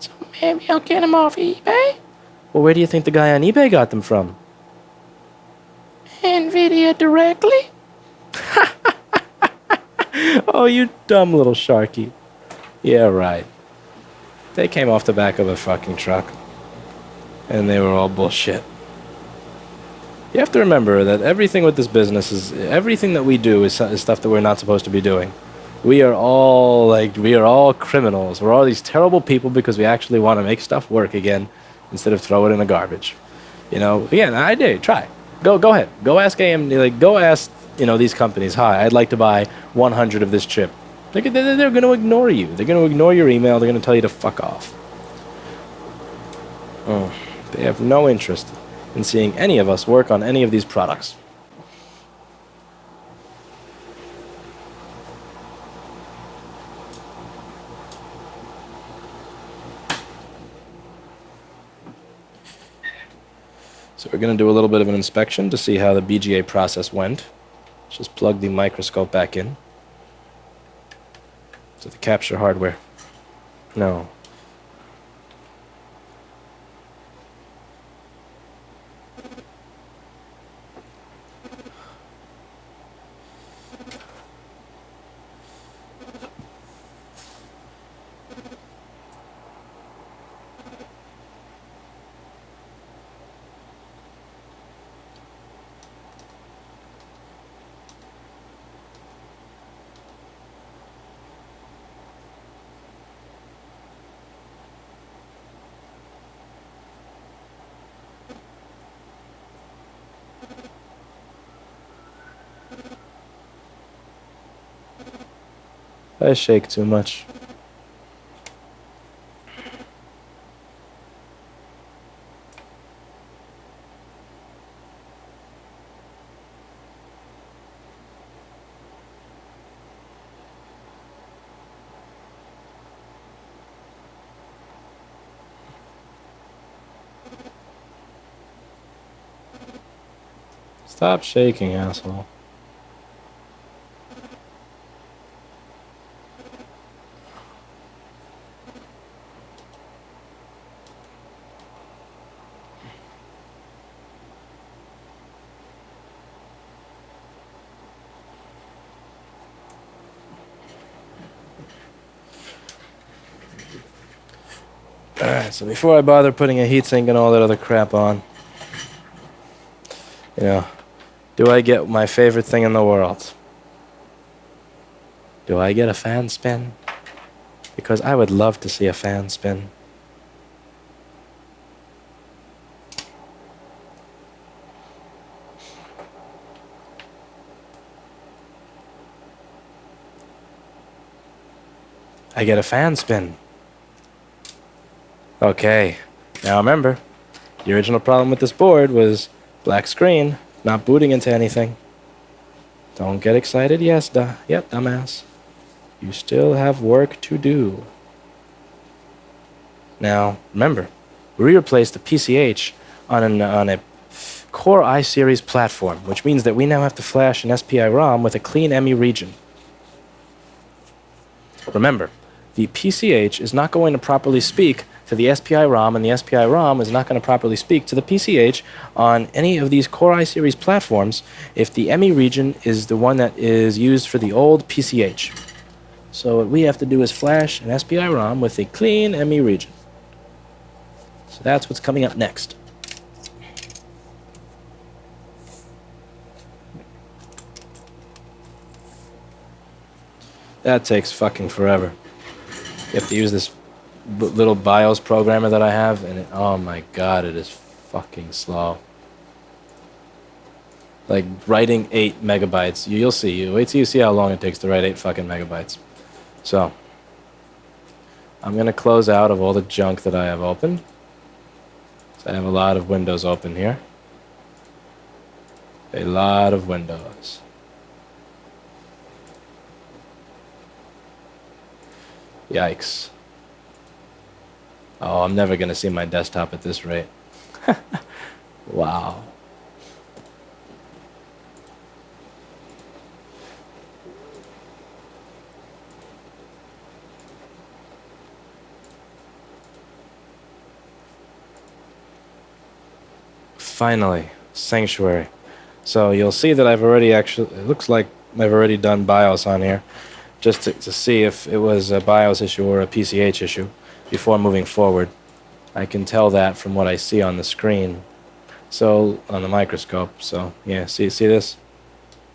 So maybe I'll get them off eBay? Well, where do you think the guy on eBay got them from? NVIDIA directly? Oh, you dumb little Sharky. Yeah, right. They came off the back of a fucking truck. And they were all bullshit. You have to remember that everything with this business everything that we do is stuff that we're not supposed to be doing. We are all criminals. We're all these terrible people because we actually want to make stuff work again instead of throw it in the garbage. You know, again, I dare you, try. Go ahead. Go ask AMD, go ask, you know, these companies, hi, I'd like to buy 100 of this chip. They're going to ignore you. They're going to ignore your email. They're going to tell you to fuck off. They have no interest in seeing any of us work on any of these products. So we're going to do a little bit of an inspection to see how the BGA process went. Just plug the microscope back in. So the capture hardware. No. I shake too much. Stop shaking, asshole. Alright, so before I bother putting a heatsink and all that other crap on, you know, do I get my favorite thing in the world? Do I get a fan spin? Because I would love to see a fan spin. I get a fan spin. Okay, now remember, the original problem with this board was black screen, not booting into anything. Don't get excited, yep, dumbass. You still have work to do. Now, remember, we replaced the PCH on a Core i-Series platform, which means that we now have to flash an SPI ROM with a clean ME region. Remember, the PCH is not going to properly speak to the SPI ROM, and the SPI ROM is not going to properly speak to the PCH on any of these Core i-Series platforms if the ME region is the one that is used for the old PCH. So what we have to do is flash an SPI ROM with a clean ME region. So that's what's coming up next. That takes fucking forever. You have to use this little BIOS programmer that I have, and oh my god, it is fucking slow. Like writing 8 megabytes. You'll see. You wait till you see how long it takes to write 8 fucking megabytes. So I'm gonna close out of all the junk that I have open. So I have a lot of windows open here. A lot of windows. Yikes. Oh, I'm never gonna see my desktop at this rate. Wow. Finally, Sanctuary. So you'll see that I've already it looks like I've already done BIOS on here, just to see if it was a BIOS issue or a PCH issue before moving forward. I can tell that from what I see on the screen, so on the microscope. So yeah, see this?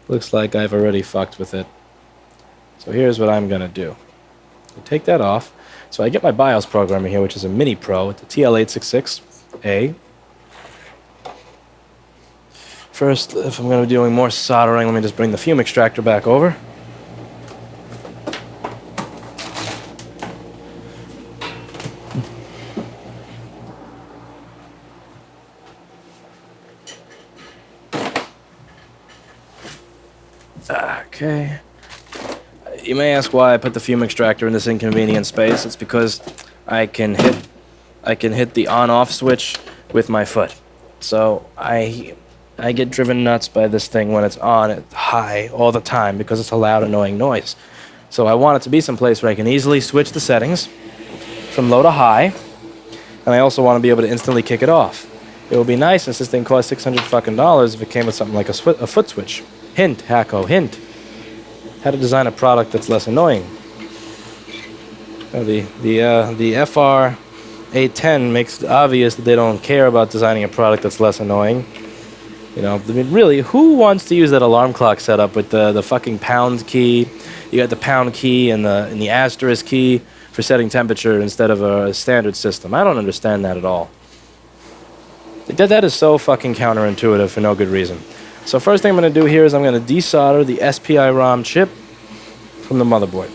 Looks like I've already fucked with it. So here's what I'm gonna do. I take that off. So I get my BIOS programmer here, which is a Mini Pro with the TL866A. First, if I'm going to be doing more soldering, let me just bring the fume extractor back over. Okay. You may ask why I put the fume extractor in this inconvenient space. It's because I can hit the on-off switch with my foot. So I get driven nuts by this thing when it's on at high all the time because it's a loud, annoying noise. So I want it to be someplace where I can easily switch the settings from low to high, and I also want to be able to instantly kick it off. It would be nice since this thing costs $600 fucking if it came with something like a foot switch. Hint, HAKKO, hint. How to design a product that's less annoying. The FR810 makes it obvious that they don't care about designing a product that's less annoying. You know, I mean, really, who wants to use that alarm clock setup with the fucking pound key? You got the pound key and the asterisk key for setting temperature instead of a standard system. I don't understand that at all. That is so fucking counterintuitive for no good reason. So first thing I'm going to do here is I'm going to desolder the SPI ROM chip from the motherboard.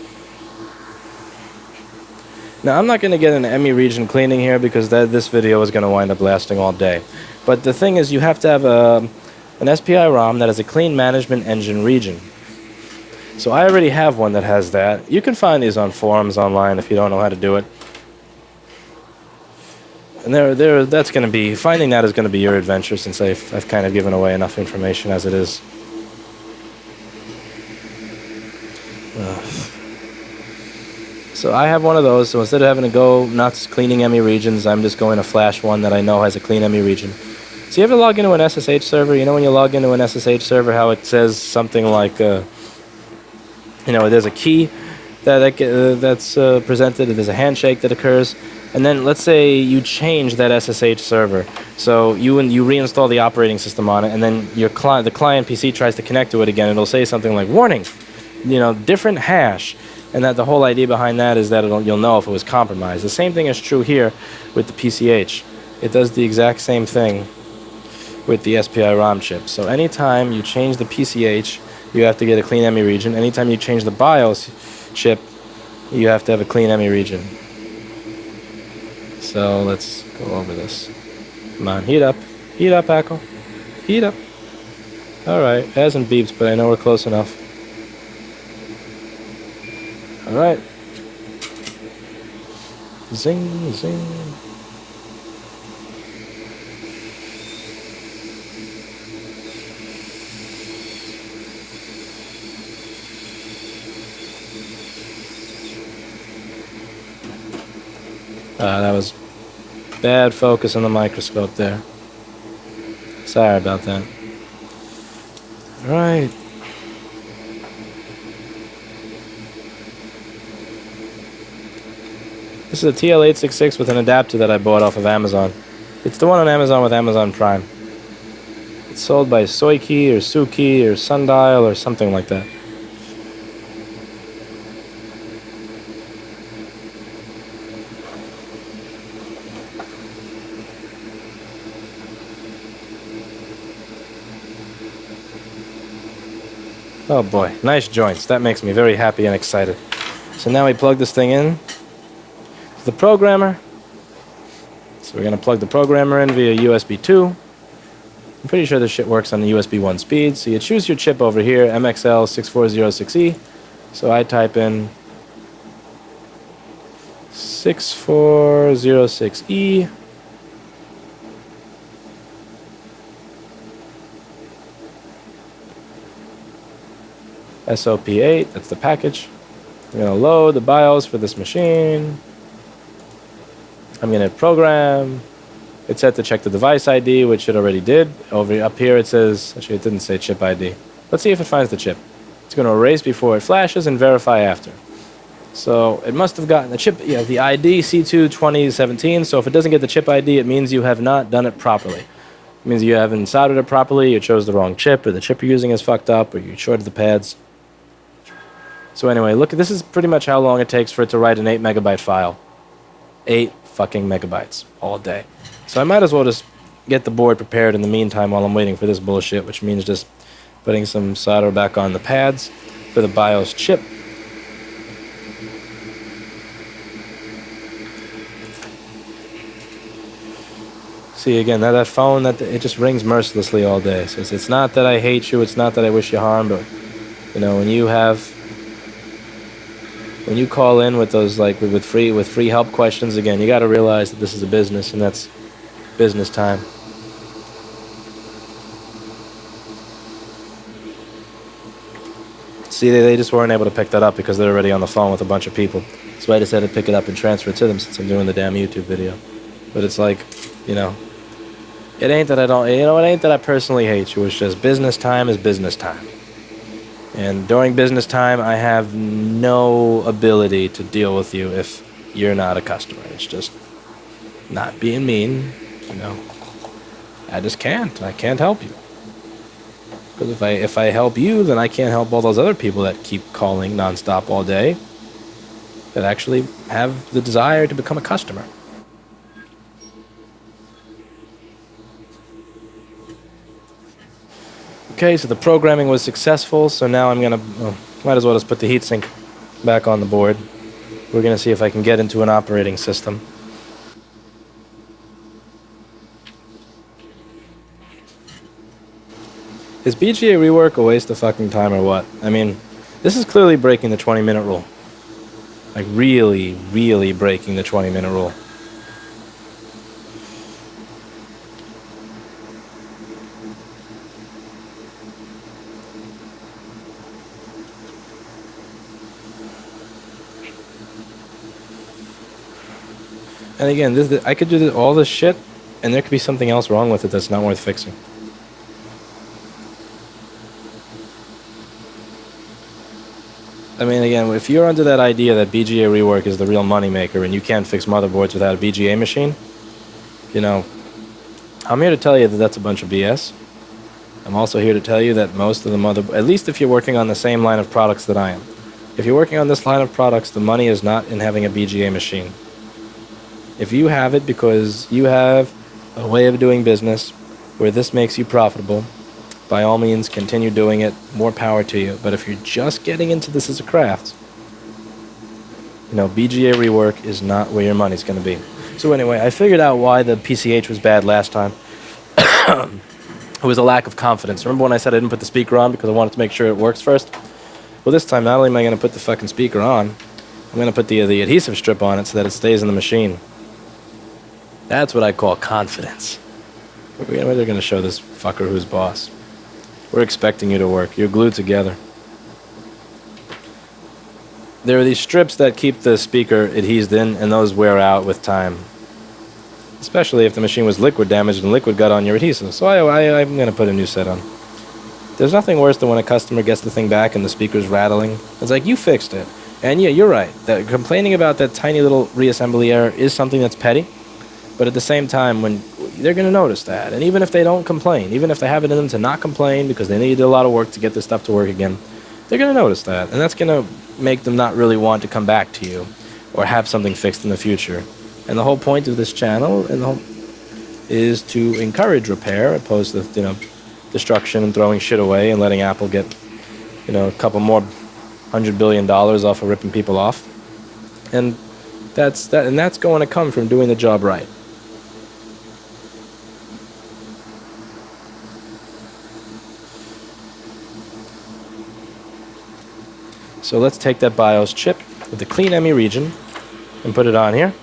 Now, I'm not going to get an ME region cleaning here because this video is going to wind up lasting all day. But the thing is, you have to have an SPI ROM that has a clean management engine region. So I already have one that has that. You can find these on forums online if you don't know how to do it. And that's going to be, finding that is going to be your adventure, since I've kind of given away enough information as it is. So I have one of those, so instead of having to go nuts cleaning ME regions, I'm just going to flash one that I know has a clean ME region. So you ever log into an SSH server? You know when you log into an SSH server how it says something like, you know, there's a key that's presented, and there's a handshake that occurs, and then let's say you change that SSH server. So you reinstall the operating system on it, and then the client PC tries to connect to it again, it'll say something like, warning, you know, different hash. And that the whole idea behind that is that you'll know if it was compromised. The same thing is true here with the PCH. It does the exact same thing with the SPI ROM chip. So anytime you change the PCH, you have to get a clean ME region. Anytime you change the BIOS chip, you have to have a clean ME region. So let's go over this. Come on, heat up. Heat up, HAKKO. Heat up. Alright, it hasn't beeped, but I know we're close enough. Alright. Zing, zing. That was bad focus on the microscope there. Sorry about that. Alright. This is a TL866 with an adapter that I bought off of Amazon. It's the one on Amazon with Amazon Prime. It's sold by Soiki or Suki or Sundial or something like that. Oh boy, nice joints. That makes me very happy and excited. So now we plug this thing in. The programmer. So we're going to plug the programmer in via USB 2. I'm pretty sure this shit works on the USB 1 speed. So you choose your chip over here, MXL6406E. So I type in 6406E. SOP8, that's the package. I'm going to load the BIOS for this machine. I'm going to program. It's set to check the device ID, which it already did. Over up here it says, actually it didn't say chip ID. Let's see if it finds the chip. It's going to erase before it flashes and verify after. So it must have gotten the chip, yeah, the ID C22017. So if it doesn't get the chip ID, it means you have not done it properly. It means you haven't soldered it properly, you chose the wrong chip, or the chip you're using is fucked up, or you shorted the pads. So anyway, look, this is pretty much how long it takes for it to write an 8 megabyte file. 8 fucking megabytes all day. So I might as well just get the board prepared in the meantime while I'm waiting for this bullshit, which means just putting some solder back on the pads for the BIOS chip. See, again, that phone, it just rings mercilessly all day. So it's not that I hate you, it's not that I wish you harm, but, you know, when you call in with those, like, with free help questions, again, you got to realize that this is a business, and that's business time. See, they just weren't able to pick that up because they're already on the phone with a bunch of people. So I just had to pick it up and transfer it to them since I'm doing the damn YouTube video. But it's like, you know, it ain't that I don't, you know, it ain't that I personally hate you. It's just business time is business time. And during business time, I have no ability to deal with you if you're not a customer. It's just not being mean, you know. I just can't. I can't help you. Because if I help you, then I can't help all those other people that keep calling nonstop all day that actually have the desire to become a customer. Okay, so the programming was successful, so now I'm gonna, might as well just put the heatsink back on the board. We're going to see if I can get into an operating system. Is BGA rework a waste of fucking time or what? I mean, this is clearly breaking the 20-minute rule. Like, really, really breaking the 20-minute rule. And again, I could do all this shit, and there could be something else wrong with it that's not worth fixing. I mean, again, if you're under that idea that BGA rework is the real moneymaker and you can't fix motherboards without a BGA machine, you know, I'm here to tell you that that's a bunch of BS. I'm also here to tell you that most of the at least if you're working on the same line of products that I am. If you're working on this line of products, the money is not in having a BGA machine. If you have it because you have a way of doing business where this makes you profitable, by all means, continue doing it. More power to you. But if you're just getting into this as a craft, you know, BGA rework is not where your money's going to be. So anyway, I figured out why the PCH was bad last time. It was a lack of confidence. Remember when I said I didn't put the speaker on because I wanted to make sure it works first? Well, this time, not only am I going to put the fucking speaker on, I'm going to put the adhesive strip on it so that it stays in the machine. That's what I call confidence. They're going to show this fucker who's boss. We're expecting you to work. You're glued together. There are these strips that keep the speaker adhesed in, and those wear out with time. Especially if the machine was liquid damaged and liquid got on your adhesive. So I'm going to put a new set on. There's nothing worse than when a customer gets the thing back and the speaker's rattling. It's like, you fixed it. And yeah, you're right. That complaining about that tiny little reassembly error is something that's petty. But at the same time, when they're going to notice that. And even if they don't complain, even if they have it in them to not complain because they needed a lot of work to get this stuff to work again, they're going to notice that. And that's going to make them not really want to come back to you or have something fixed in the future. And the whole point of this channel is to encourage repair opposed to, you know, destruction and throwing shit away and letting Apple get, you know, a couple more $100 billion off of ripping people off. And that's going to come from doing the job right. So let's take that BIOS chip with the clean ME region and put it on here.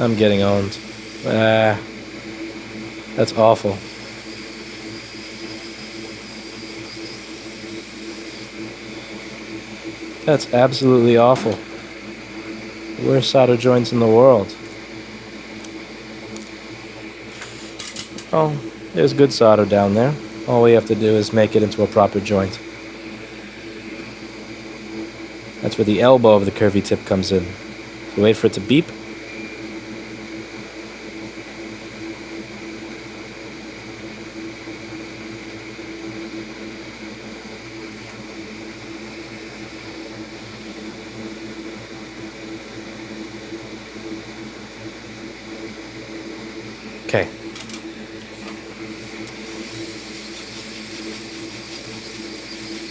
I'm getting owned. That's awful. That's absolutely awful. Worst solder joints in the world. Oh, there's good solder down there. All we have to do is make it into a proper joint. That's where the elbow of the curvy tip comes in. So wait for it to beep. Okay.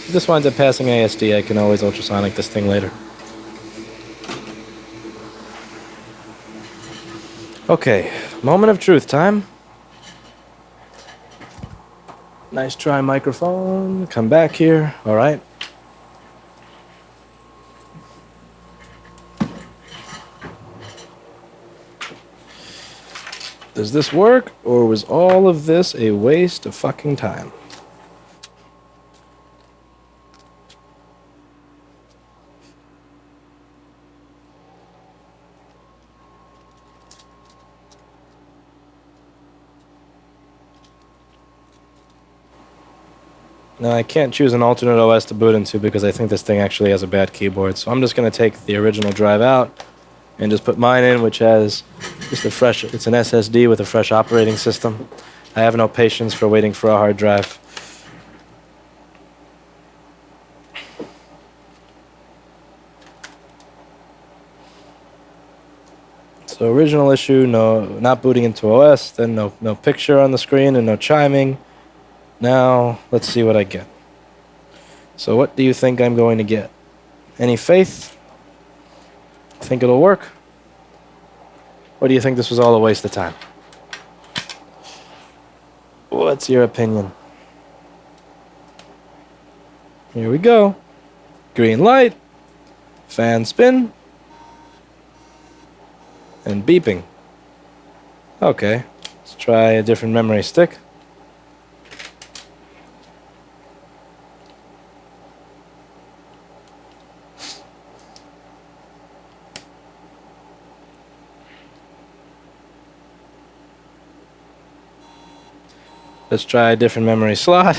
If this winds up passing ASD, I can always ultrasonic this thing later. Okay, moment of truth time. Nice try, microphone. Come back here. All right. Does this work, or was all of this a waste of fucking time? Now I can't choose an alternate OS to boot into because I think this thing actually has a bad keyboard. So I'm just going to take the original drive out and just put mine in, which has just a fresh, it's an SSD with a fresh operating system. I have no patience for waiting for a hard drive. So original issue, no, not booting into OS, then no picture on the screen and no chiming. Now, let's see what I get. So what do you think I'm going to get? Any faith? Think it'll work? Or do you think this was all a waste of time? What's your opinion? Here we go. Green light. Fan spin. And beeping. Okay. Let's try a different memory stick. Let's try a different memory slot.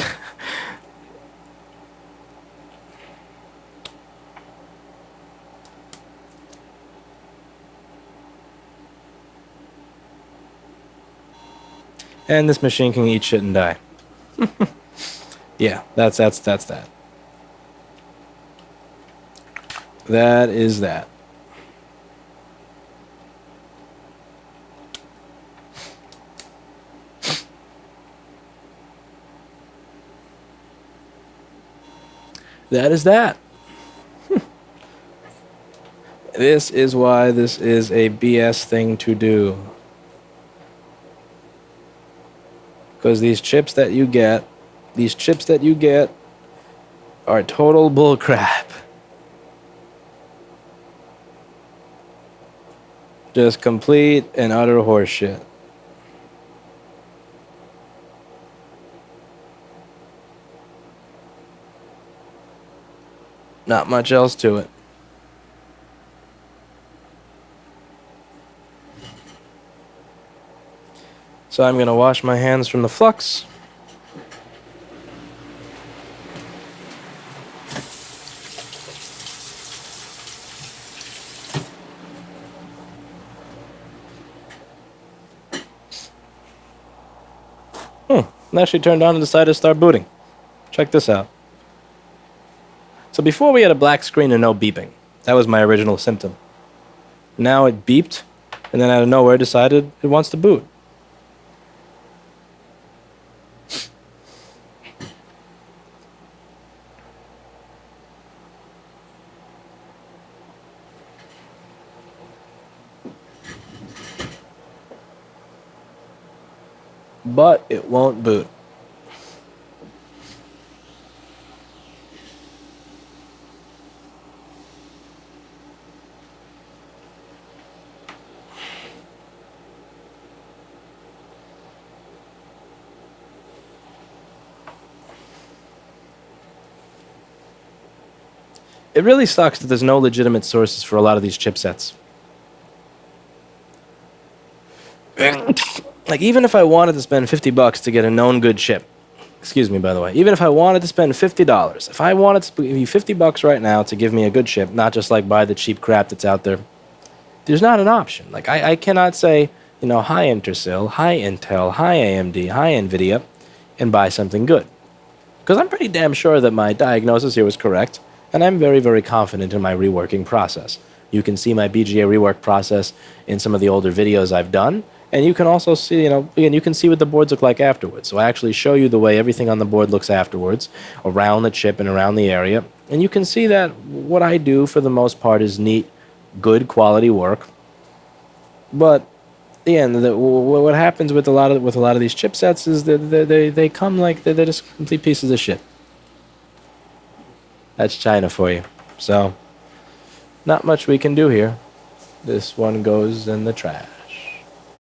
And this machine can eat shit and die. Yeah, that's that. That is that. That is that. This is why this is a BS thing to do. Because these chips that you get are total bullcrap. Just complete and utter horseshit. Not much else to it. So I'm going to wash my hands from the flux. It actually turned on and decided to start booting. Check this out. So before we had a black screen and no beeping. That was my original symptom. Now it beeped, and then out of nowhere decided it wants to boot. But it won't boot. It really sucks that there's no legitimate sources for a lot of these chipsets. Like, even if I wanted to spend $50 to get a known good chip, excuse me, by the way, even if I wanted to spend $50, if I wanted to give you $50 right now to give me a good chip, not just like buy the cheap crap that's out there, there's not an option. Like, I cannot say, you know, hi Intersil, hi Intel, hi AMD, hi NVIDIA, and buy something good. Because I'm pretty damn sure that my diagnosis here was correct, and I'm very, very confident in my reworking process. You can see my BGA rework process in some of the older videos I've done, and you can also see, you know, again, you can see what the boards look like afterwards. So I actually show you the way everything on the board looks afterwards, around the chip and around the area, and you can see that what I do for the most part is neat, good quality work. But again, what happens with a lot of these chipsets is that they come like they're just complete pieces of shit. That's China for you. So, not much we can do here. This one goes in the trash.